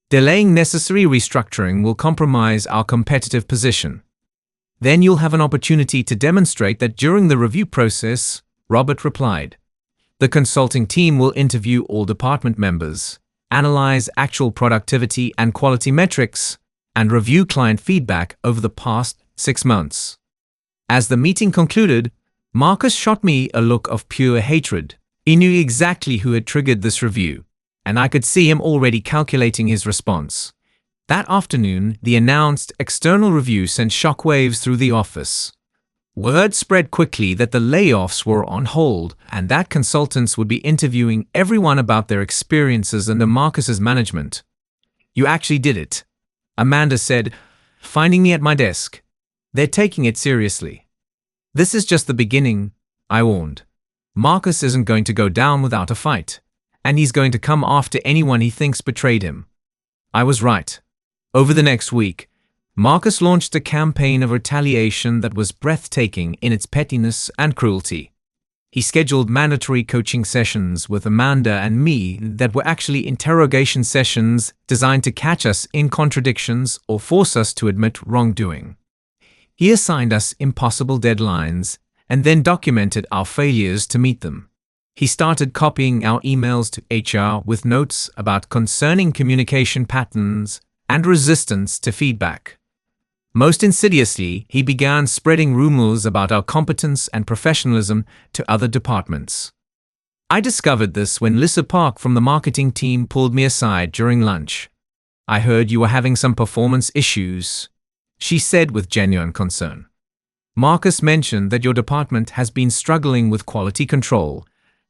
A: Delaying necessary restructuring will compromise our competitive position. Then you'll have an opportunity to demonstrate that during the review process, Robert replied. The consulting team will interview all department members, analyze actual productivity and quality metrics, and review client feedback over the past 6 months. As the meeting concluded, Marcus shot me a look of pure hatred. He knew exactly who had triggered this review, and I could see him already calculating his response. That afternoon, the announced external review sent shockwaves through the office. Word spread quickly that the layoffs were on hold and that consultants would be interviewing everyone about their experiences under Marcus's management. You actually did it, Amanda said, finding me at my desk. They're taking it seriously. This is just the beginning, I warned. Marcus isn't going to go down without a fight, and he's going to come after anyone he thinks betrayed him. I was right. Over the next week, Marcus launched a campaign of retaliation that was breathtaking in its pettiness and cruelty. He scheduled mandatory coaching sessions with Amanda and me that were actually interrogation sessions designed to catch us in contradictions or force us to admit wrongdoing. He assigned us impossible deadlines and then documented our failures to meet them. He started copying our emails to HR with notes about concerning communication patterns and resistance to feedback. Most insidiously, he began spreading rumors about our competence and professionalism to other departments. I discovered this when Lissa Park from the marketing team pulled me aside during lunch. I heard you were having some performance issues, she said with genuine concern. Marcus mentioned that your department has been struggling with quality control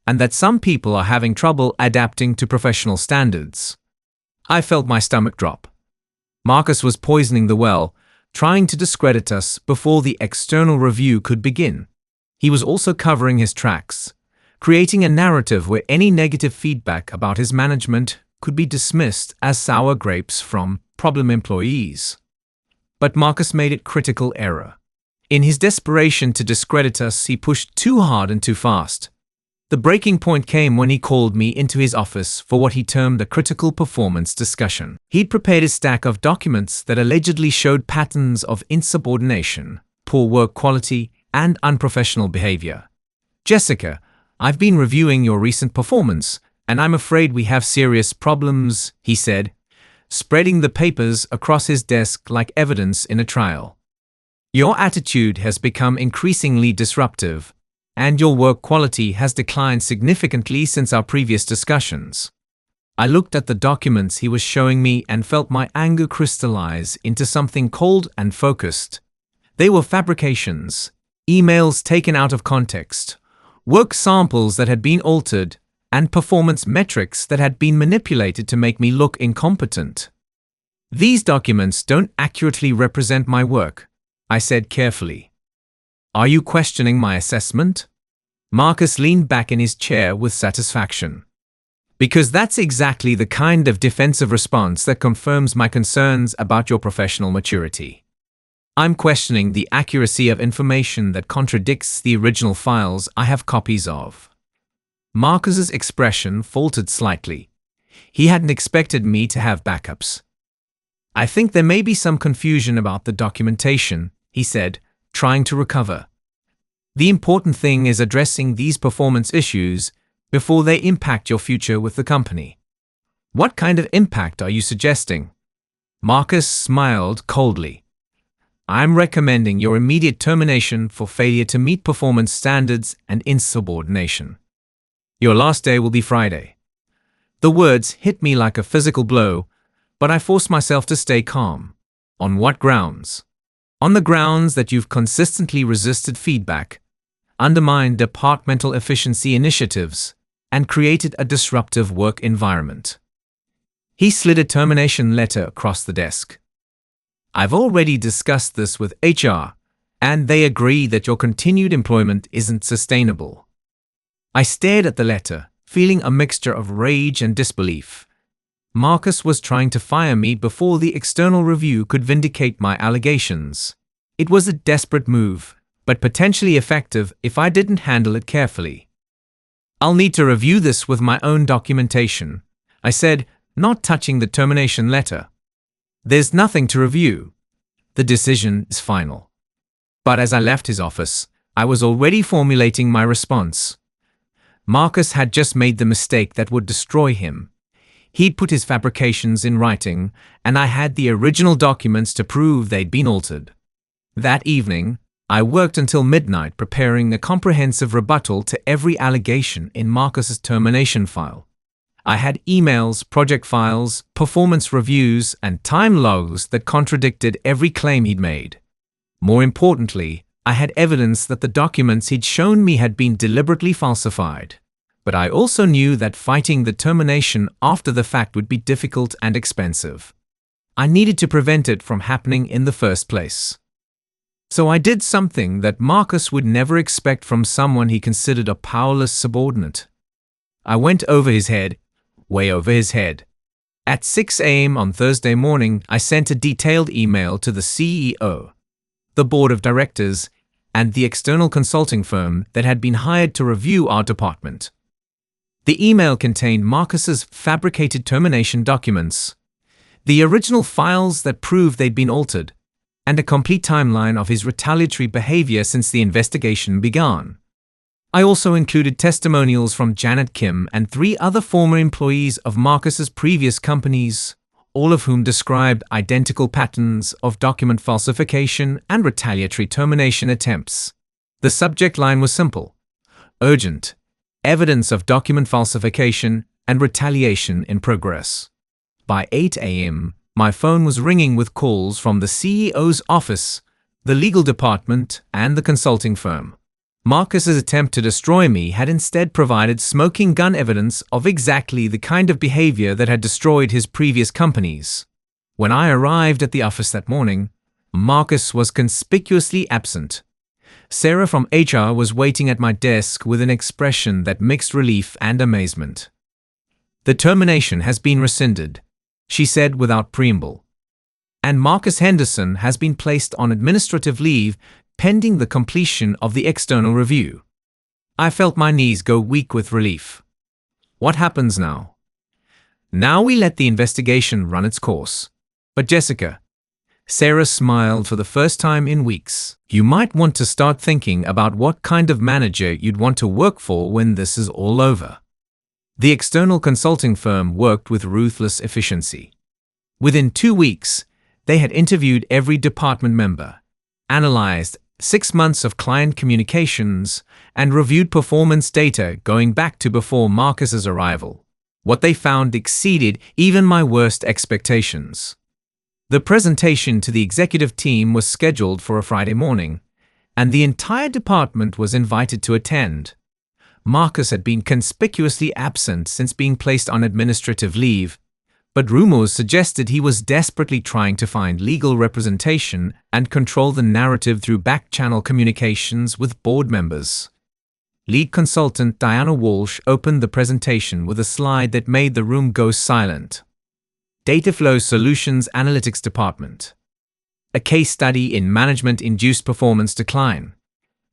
A: and that some people are having trouble adapting to professional standards. I felt my stomach drop. Marcus was poisoning the well, trying to discredit us before the external review could begin. He was also covering his tracks, creating a narrative where any negative feedback about his management could be dismissed as sour grapes from problem employees. But Marcus made a critical error. In his desperation to discredit us, he pushed too hard and too fast. The breaking point came when he called me into his office for what he termed a critical performance discussion. He'd prepared a stack of documents that allegedly showed patterns of insubordination, poor work quality, and unprofessional behavior. Jessica, "I've been reviewing your recent performance, and I'm afraid we have serious problems," he said, spreading the papers across his desk like evidence in a trial. "Your attitude has become increasingly disruptive, and your work quality has declined significantly since our previous discussions." I looked at the documents he was showing me and felt my anger crystallize into something cold and focused. They were fabrications, emails taken out of context, work samples that had been altered, and performance metrics that had been manipulated to make me look incompetent. "These documents don't accurately represent my work," I said carefully. "Are you questioning my assessment?" Marcus leaned back in his chair with satisfaction. "Because that's exactly the kind of defensive response that confirms my concerns about your professional maturity. I'm questioning the accuracy of information that contradicts the original files I have copies of." Marcus's expression faltered slightly. He hadn't expected me to have backups. "I think there may be some confusion about the documentation," he said, trying to recover. "The important thing is addressing these performance issues before they impact your future with the company." "What kind of impact are you suggesting?" Marcus smiled coldly. "I'm recommending your immediate termination for failure to meet performance standards and insubordination. Your last day will be Friday." The words hit me like a physical blow, but I forced myself to stay calm. "On what grounds?" "On the grounds that you've consistently resisted feedback, undermined departmental efficiency initiatives, and created a disruptive work environment." He slid a termination letter across the desk. "I've already discussed this with HR, and they agree that your continued employment isn't sustainable." I stared at the letter, feeling a mixture of rage and disbelief. Marcus was trying to fire me before the external review could vindicate my allegations. It was a desperate move, but potentially effective if I didn't handle it carefully. "I'll need to review this with my own documentation," I said, not touching the termination letter. "There's nothing to review. The decision is final." But as I left his office, I was already formulating my response. Marcus had just made the mistake that would destroy him. He'd put his fabrications in writing, and I had the original documents to prove they'd been altered. That evening, I worked until midnight preparing a comprehensive rebuttal to every allegation in Marcus's termination file. I had emails, project files, performance reviews, and time logs that contradicted every claim he'd made. More importantly, I had evidence that the documents he'd shown me had been deliberately falsified. But I also knew that fighting the termination after the fact would be difficult and expensive. I needed to prevent it from happening in the first place. So I did something that Marcus would never expect from someone he considered a powerless subordinate. I went over his head, way over his head. At 6 a.m. on Thursday morning, I sent a detailed email to the CEO, the board of directors, and the external consulting firm that had been hired to review our department. The email contained Marcus's fabricated termination documents, the original files that proved they'd been altered, and a complete timeline of his retaliatory behavior since the investigation began. I also included testimonials from Janet Kim and 3 other former employees of Marcus's previous companies, all of whom described identical patterns of document falsification and retaliatory termination attempts. The subject line was simple: urgent, evidence of document falsification and retaliation in progress. By 8 a.m., my phone was ringing with calls from the CEO's office, the legal department, and the consulting firm. Marcus's attempt to destroy me had instead provided smoking gun evidence of exactly the kind of behavior that had destroyed his previous companies. When I arrived at the office that morning, Marcus was conspicuously absent. Sarah from HR was waiting at my desk with an expression that mixed relief and amazement. "The termination has been rescinded," she said without preamble. "And Marcus Henderson has been placed on administrative leave pending the completion of the external review." I felt my knees go weak with relief. What happens now? Now we let the investigation run its course. But Jessica, Sarah smiled for the first time in weeks. You might want to start thinking about what kind of manager you'd want to work for when this is all over. The external consulting firm worked with ruthless efficiency. Within 2 weeks, they had interviewed every department member, analyzed 6 months of client communications, and reviewed performance data going back to before Marcus's arrival. What they found exceeded even my worst expectations. The presentation to the executive team was scheduled for a Friday morning, and the entire department was invited to attend. Marcus had been conspicuously absent since being placed on administrative leave, but rumors suggested he was desperately trying to find legal representation and control the narrative through back-channel communications with board members. Lead consultant Diana Walsh opened the presentation with a slide that made the room go silent. Data Flow Solutions Analytics Department. A case study in management-induced performance decline.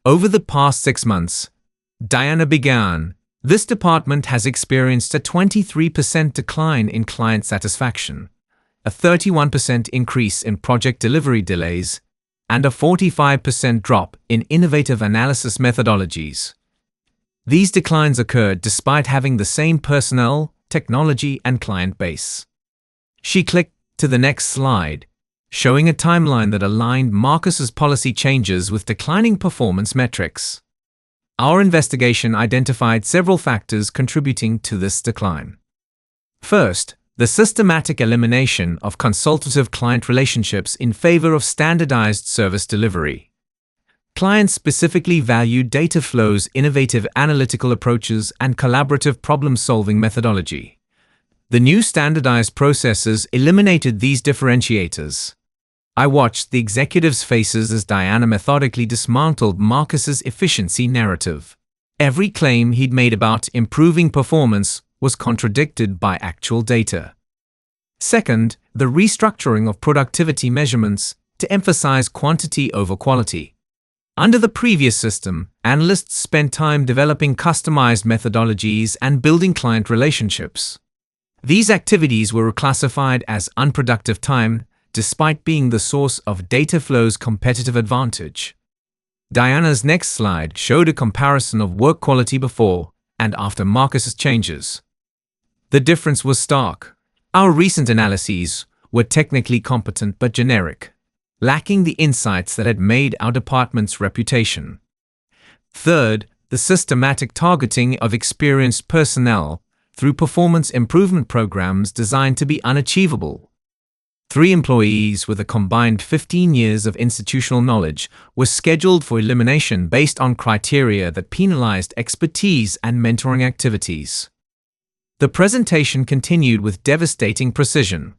A: Over the past 6 months, Diana began, this department has experienced a 23% decline in client satisfaction, a 31% increase in project delivery delays, and a 45% drop in innovative analysis methodologies. These declines occurred despite having the same personnel, technology, and client base. She clicked to the next slide, showing a timeline that aligned Marcus's policy changes with declining performance metrics. Our investigation identified several factors contributing to this decline. First, the systematic elimination of consultative client relationships in favor of standardized service delivery. Clients specifically valued Data Flow's innovative analytical approaches and collaborative problem-solving methodology. The new standardized processes eliminated these differentiators. I watched the executives' faces as Diana methodically dismantled Marcus's efficiency narrative. Every claim he'd made about improving performance was contradicted by actual data. Second, the restructuring of productivity measurements to emphasize quantity over quality. Under the previous system, analysts spent time developing customized methodologies and building client relationships. These activities were classified as unproductive time, despite being the source of Data Flow's competitive advantage. Diana's next slide showed a comparison of work quality before and after Marcus's changes. The difference was stark. Our recent analyses were technically competent but generic, lacking the insights that had made our department's reputation. Third, the systematic targeting of experienced personnel through performance improvement programs designed to be unachievable. 3 employees with a combined 15 years of institutional knowledge were scheduled for elimination based on criteria that penalized expertise and mentoring activities. The presentation continued with devastating precision.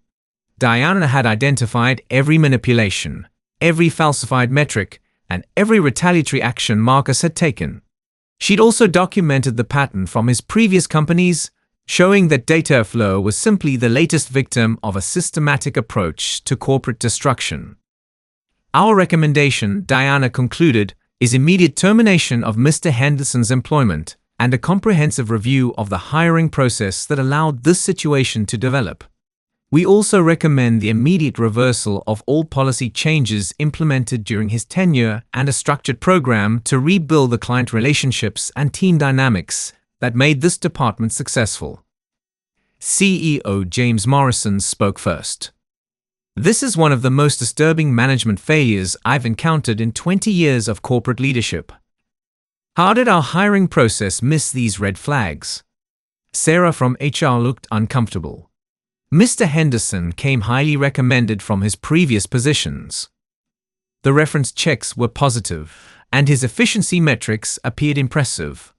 A: Diana had identified every manipulation, every falsified metric, and every retaliatory action Marcus had taken. She'd also documented the pattern from his previous companies, showing that Data Flow was simply the latest victim of a systematic approach to corporate destruction. Our recommendation, Diana concluded, is immediate termination of Mr. Henderson's employment and a comprehensive review of the hiring process that allowed this situation to develop. We also recommend the immediate reversal of all policy changes implemented during his tenure and a structured program to rebuild the client relationships and team dynamics that made this department successful. CEO James Morrison spoke first. This is one of the most disturbing management failures I've encountered in 20 years of corporate leadership. How did our hiring process miss these red flags? Sarah from HR looked uncomfortable. Mr. Henderson came highly recommended from his previous positions. The reference checks were positive, and his efficiency metrics appeared impressive.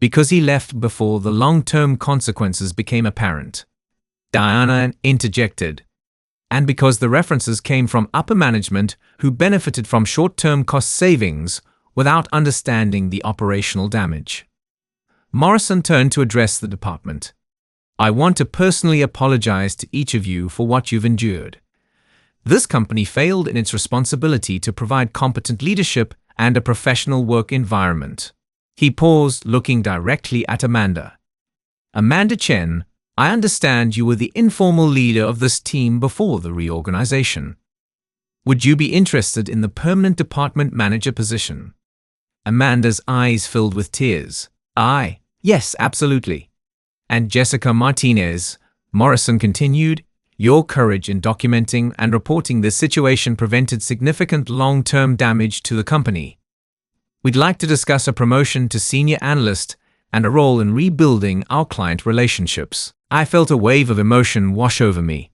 A: Because he left before the long-term consequences became apparent. Diana interjected. And because the references came from upper management who benefited from short-term cost savings without understanding the operational damage. Morrison turned to address the department. I want to personally apologize to each of you for what you've endured. This company failed in its responsibility to provide competent leadership and a professional work environment. He paused, looking directly at Amanda. Amanda Chen, I understand you were the informal leader of this team before the reorganization. Would you be interested in the permanent department manager position? Amanda's eyes filled with tears. Yes, absolutely. And Jessica Martinez, Morrison continued, your courage in documenting and reporting this situation prevented significant long-term damage to the company. We'd like to discuss a promotion to senior analyst and a role in rebuilding our client relationships. I felt a wave of emotion wash over me.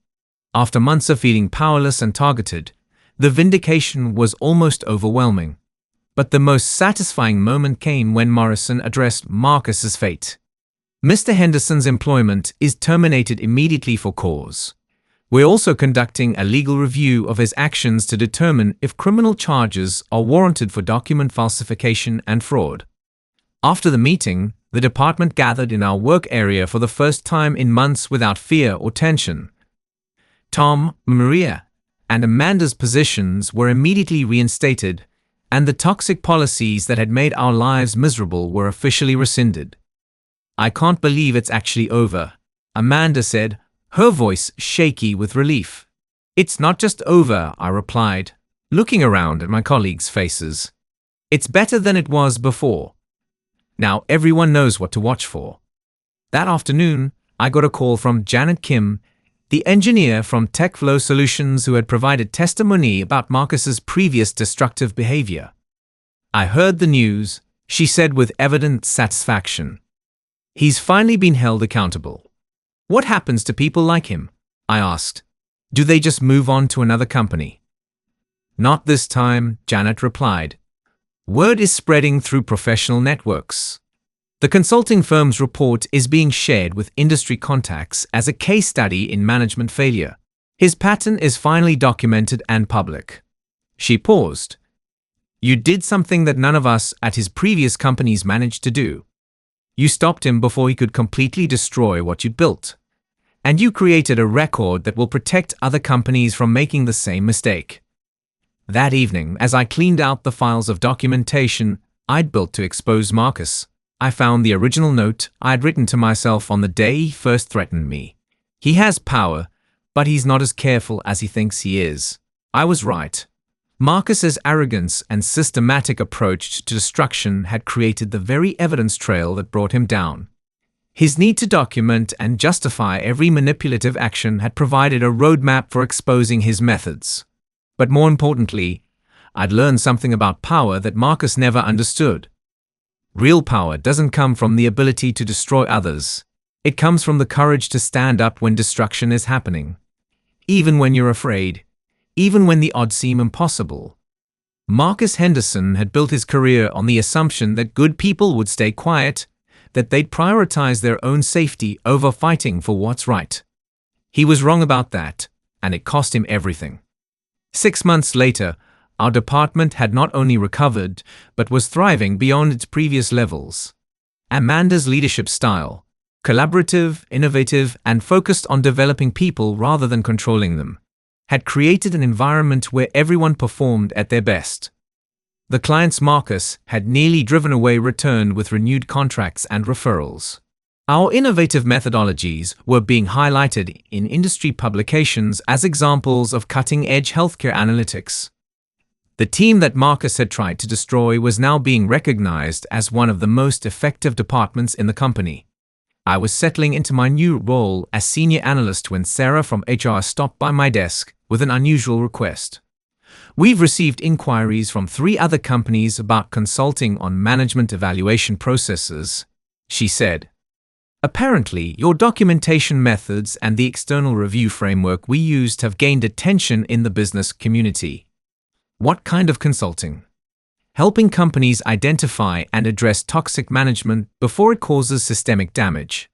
A: After months of feeling powerless and targeted, the vindication was almost overwhelming. But the most satisfying moment came when Morrison addressed Marcus's fate. Mr. Henderson's employment is terminated immediately for cause. We're also conducting a legal review of his actions to determine if criminal charges are warranted for document falsification and fraud. After the meeting, the department gathered in our work area for the first time in months without fear or tension. Tom, Maria, and Amanda's positions were immediately reinstated, and the toxic policies that had made our lives miserable were officially rescinded. I can't believe it's actually over, Amanda said, her voice shaky with relief. It's not just over, I replied, looking around at my colleagues' faces. It's better than it was before. Now everyone knows what to watch for. That afternoon, I got a call from Janet Kim, the engineer from TechFlow Solutions who had provided testimony about Marcus's previous destructive behavior. I heard the news, she said with evident satisfaction. He's finally been held accountable. What happens to people like him? I asked. Do they just move on to another company? Not this time, Janet replied. Word is spreading through professional networks. The consulting firm's report is being shared with industry contacts as a case study in management failure. His pattern is finally documented and public. She paused. You did something that none of us at his previous companies managed to do. You stopped him before he could completely destroy what you'd built. And you created a record that will protect other companies from making the same mistake. That evening, as I cleaned out the files of documentation I'd built to expose Marcus, I found the original note I'd written to myself on the day he first threatened me. He has power, but he's not as careful as he thinks he is. I was right. Marcus's arrogance and systematic approach to destruction had created the very evidence trail that brought him down. His need to document and justify every manipulative action had provided a roadmap for exposing his methods. But more importantly, I'd learned something about power that Marcus never understood. Real power doesn't come from the ability to destroy others. It comes from the courage to stand up when destruction is happening. Even when you're afraid. Even when the odds seem impossible. Marcus Henderson had built his career on the assumption that good people would stay quiet, that they'd prioritize their own safety over fighting for what's right. He was wrong about that, and it cost him everything. 6 months later, our department had not only recovered, but was thriving beyond its previous levels. Amanda's leadership style, collaborative, innovative, and focused on developing people rather than controlling them, had created an environment where everyone performed at their best. The clients Marcus had nearly driven away returned with renewed contracts and referrals. Our innovative methodologies were being highlighted in industry publications as examples of cutting-edge healthcare analytics. The team that Marcus had tried to destroy was now being recognized as one of the most effective departments in the company. I was settling into my new role as senior analyst when Sarah from HR stopped by my desk with an unusual request. We've received inquiries from 3 other companies about consulting on management evaluation processes, she said. Apparently, your documentation methods and the external review framework we used have gained attention in the business community. What kind of consulting? Helping companies identify and address toxic management before it causes systemic damage.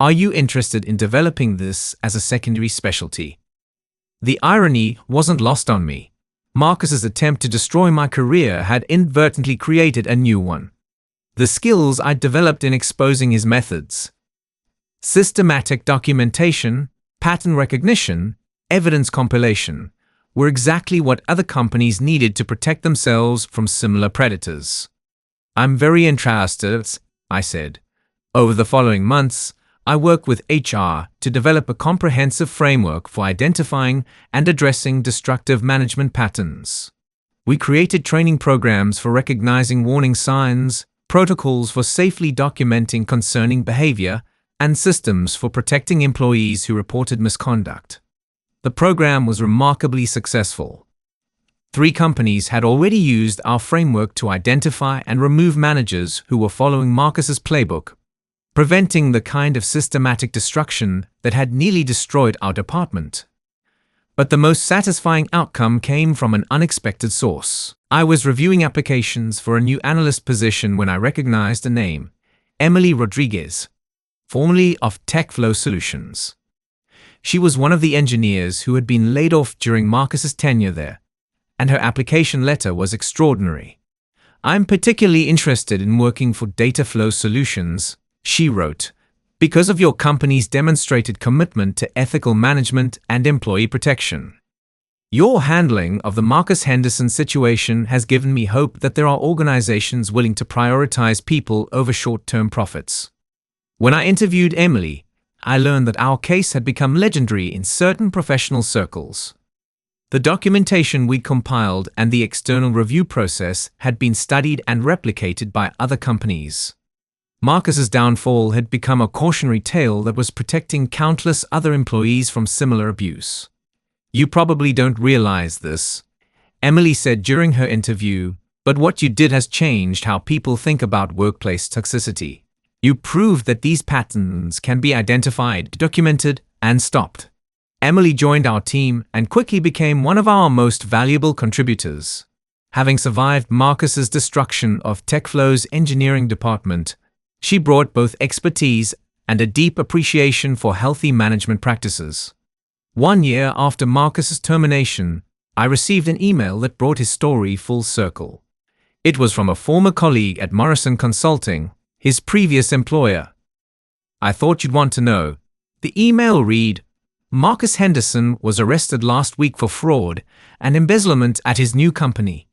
A: Are you interested in developing this as a secondary specialty? The irony wasn't lost on me. Marcus's attempt to destroy my career had inadvertently created a new one. The skills I'd developed in exposing his methods. Systematic documentation, pattern recognition, evidence compilation were exactly what other companies needed to protect themselves from similar predators. I'm very interested, I said. Over the following months, I work with HR to develop a comprehensive framework for identifying and addressing destructive management patterns. We created training programs for recognizing warning signs, protocols for safely documenting concerning behavior, and systems for protecting employees who reported misconduct. The program was remarkably successful. 3 companies had already used our framework to identify and remove managers who were following Marcus's playbook, preventing the kind of systematic destruction that had nearly destroyed our department. But the most satisfying outcome came from an unexpected source. I was reviewing applications for a new analyst position when I recognized a name, Emily Rodriguez, formerly of TechFlow Solutions. She was one of the engineers who had been laid off during Marcus's tenure there, and her application letter was extraordinary. "I'm particularly interested in working for Dataflow Solutions," she wrote, "because of your company's demonstrated commitment to ethical management and employee protection. Your handling of the Marcus Henderson situation has given me hope that there are organizations willing to prioritize people over short-term profits." When I interviewed Emily, I learned that our case had become legendary in certain professional circles. The documentation we'd compiled and the external review process had been studied and replicated by other companies. Marcus's downfall had become a cautionary tale that was protecting countless other employees from similar abuse. "You probably don't realize this," Emily said during her interview, "but what you did has changed how people think about workplace toxicity. You proved that these patterns can be identified, documented, and stopped." Emily joined our team and quickly became one of our most valuable contributors. Having survived Marcus's destruction of TechFlow's engineering department, she brought both expertise and a deep appreciation for healthy management practices. 1 year after Marcus's termination, I received an email that brought his story full circle. It was from a former colleague at Morrison Consulting, his previous employer. "I thought you'd want to know." The email read, "Marcus Henderson was arrested last week for fraud and embezzlement at his new company.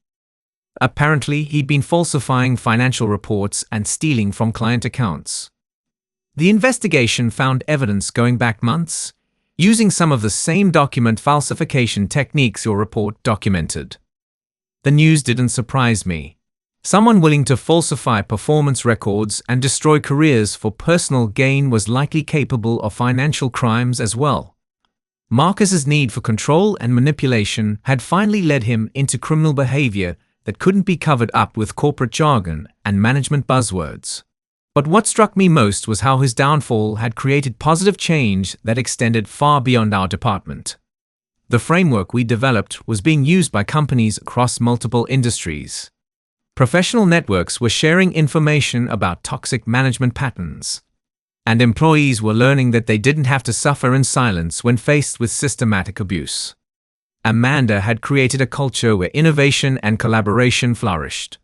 A: Apparently, he'd been falsifying financial reports and stealing from client accounts. The investigation found evidence going back months, using some of the same document falsification techniques your report documented." The news didn't surprise me. Someone willing to falsify performance records and destroy careers for personal gain was likely capable of financial crimes as well. Marcus's need for control and manipulation had finally led him into criminal behavior that couldn't be covered up with corporate jargon and management buzzwords. But what struck me most was how his downfall had created positive change that extended far beyond our department. The framework we developed was being used by companies across multiple industries. Professional networks were sharing information about toxic management patterns, and employees were learning that they didn't have to suffer in silence when faced with systematic abuse. Amanda had created a culture where innovation and collaboration flourished.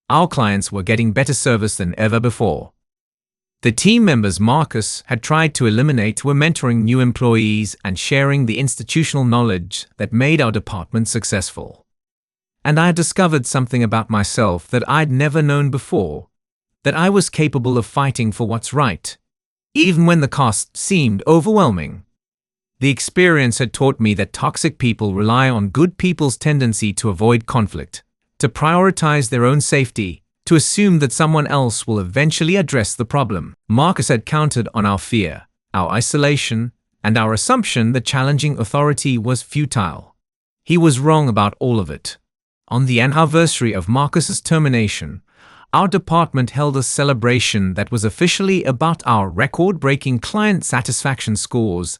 A: Our clients were getting better service than ever before. The team members Marcus had tried to eliminate were mentoring new employees and sharing the institutional knowledge that made our department successful. And I had discovered something about myself that I'd never known before, that I was capable of fighting for what's right, even when the cost seemed overwhelming. The experience had taught me that toxic people rely on good people's tendency to avoid conflict, to prioritize their own safety, to assume that someone else will eventually address the problem. Marcus had counted on our fear, our isolation, and our assumption that challenging authority was futile. He was wrong about all of it. On the anniversary of Marcus's termination, our department held a celebration that was officially about our record-breaking client satisfaction scores,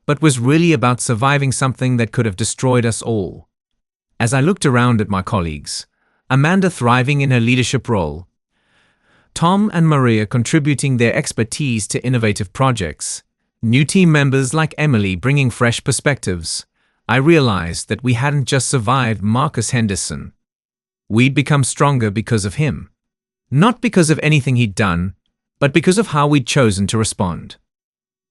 A: but was really about surviving something that could have destroyed us all. As I looked around at my colleagues, Amanda thriving in her leadership role, Tom and Maria contributing their expertise to innovative projects, new team members like Emily bringing fresh perspectives, I realized that we hadn't just survived Marcus Henderson. We'd become stronger because of him. Not because of anything he'd done, but because of how we'd chosen to respond.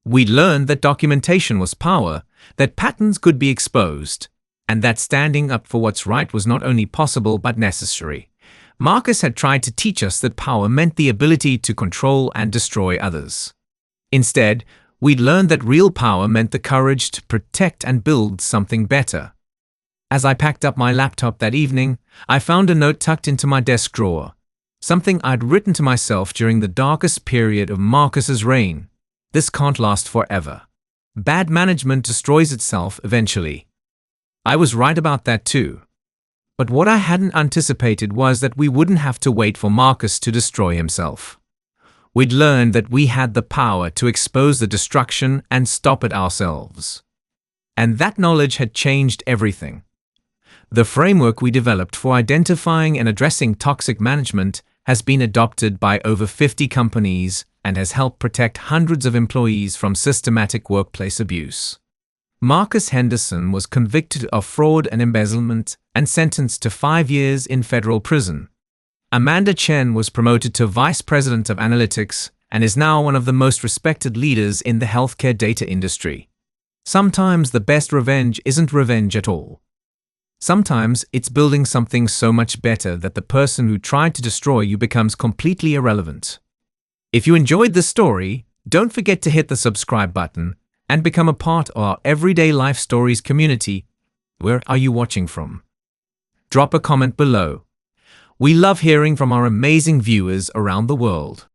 A: We'd learned that documentation was power, that patterns could be exposed, and that standing up for what's right was not only possible but necessary. Marcus had tried to teach us that power meant the ability to control and destroy others. Instead, we'd learned that real power meant the courage to protect and build something better. As I packed up my laptop that evening, I found a note tucked into my desk drawer. Something I'd written to myself during the darkest period of Marcus's reign. This can't last forever. Bad management destroys itself eventually. I was right about that too. But what I hadn't anticipated was that we wouldn't have to wait for Marcus to destroy himself. We'd learned that we had the power to expose the destruction and stop it ourselves. And that knowledge had changed everything. The framework we developed for identifying and addressing toxic management has been adopted by over 50 companies and has helped protect hundreds of employees from systematic workplace abuse. Marcus Henderson was convicted of fraud and embezzlement and sentenced to 5 years in federal prison. Amanda Chen was promoted to Vice President of Analytics and is now one of the most respected leaders in the healthcare data industry. Sometimes the best revenge isn't revenge at all. Sometimes it's building something so much better that the person who tried to destroy you becomes completely irrelevant. If you enjoyed this story, don't forget to hit the subscribe button and become a part of our Everyday Life Stories community. Where are you watching from? Drop a comment below. We love hearing from our amazing viewers around the world.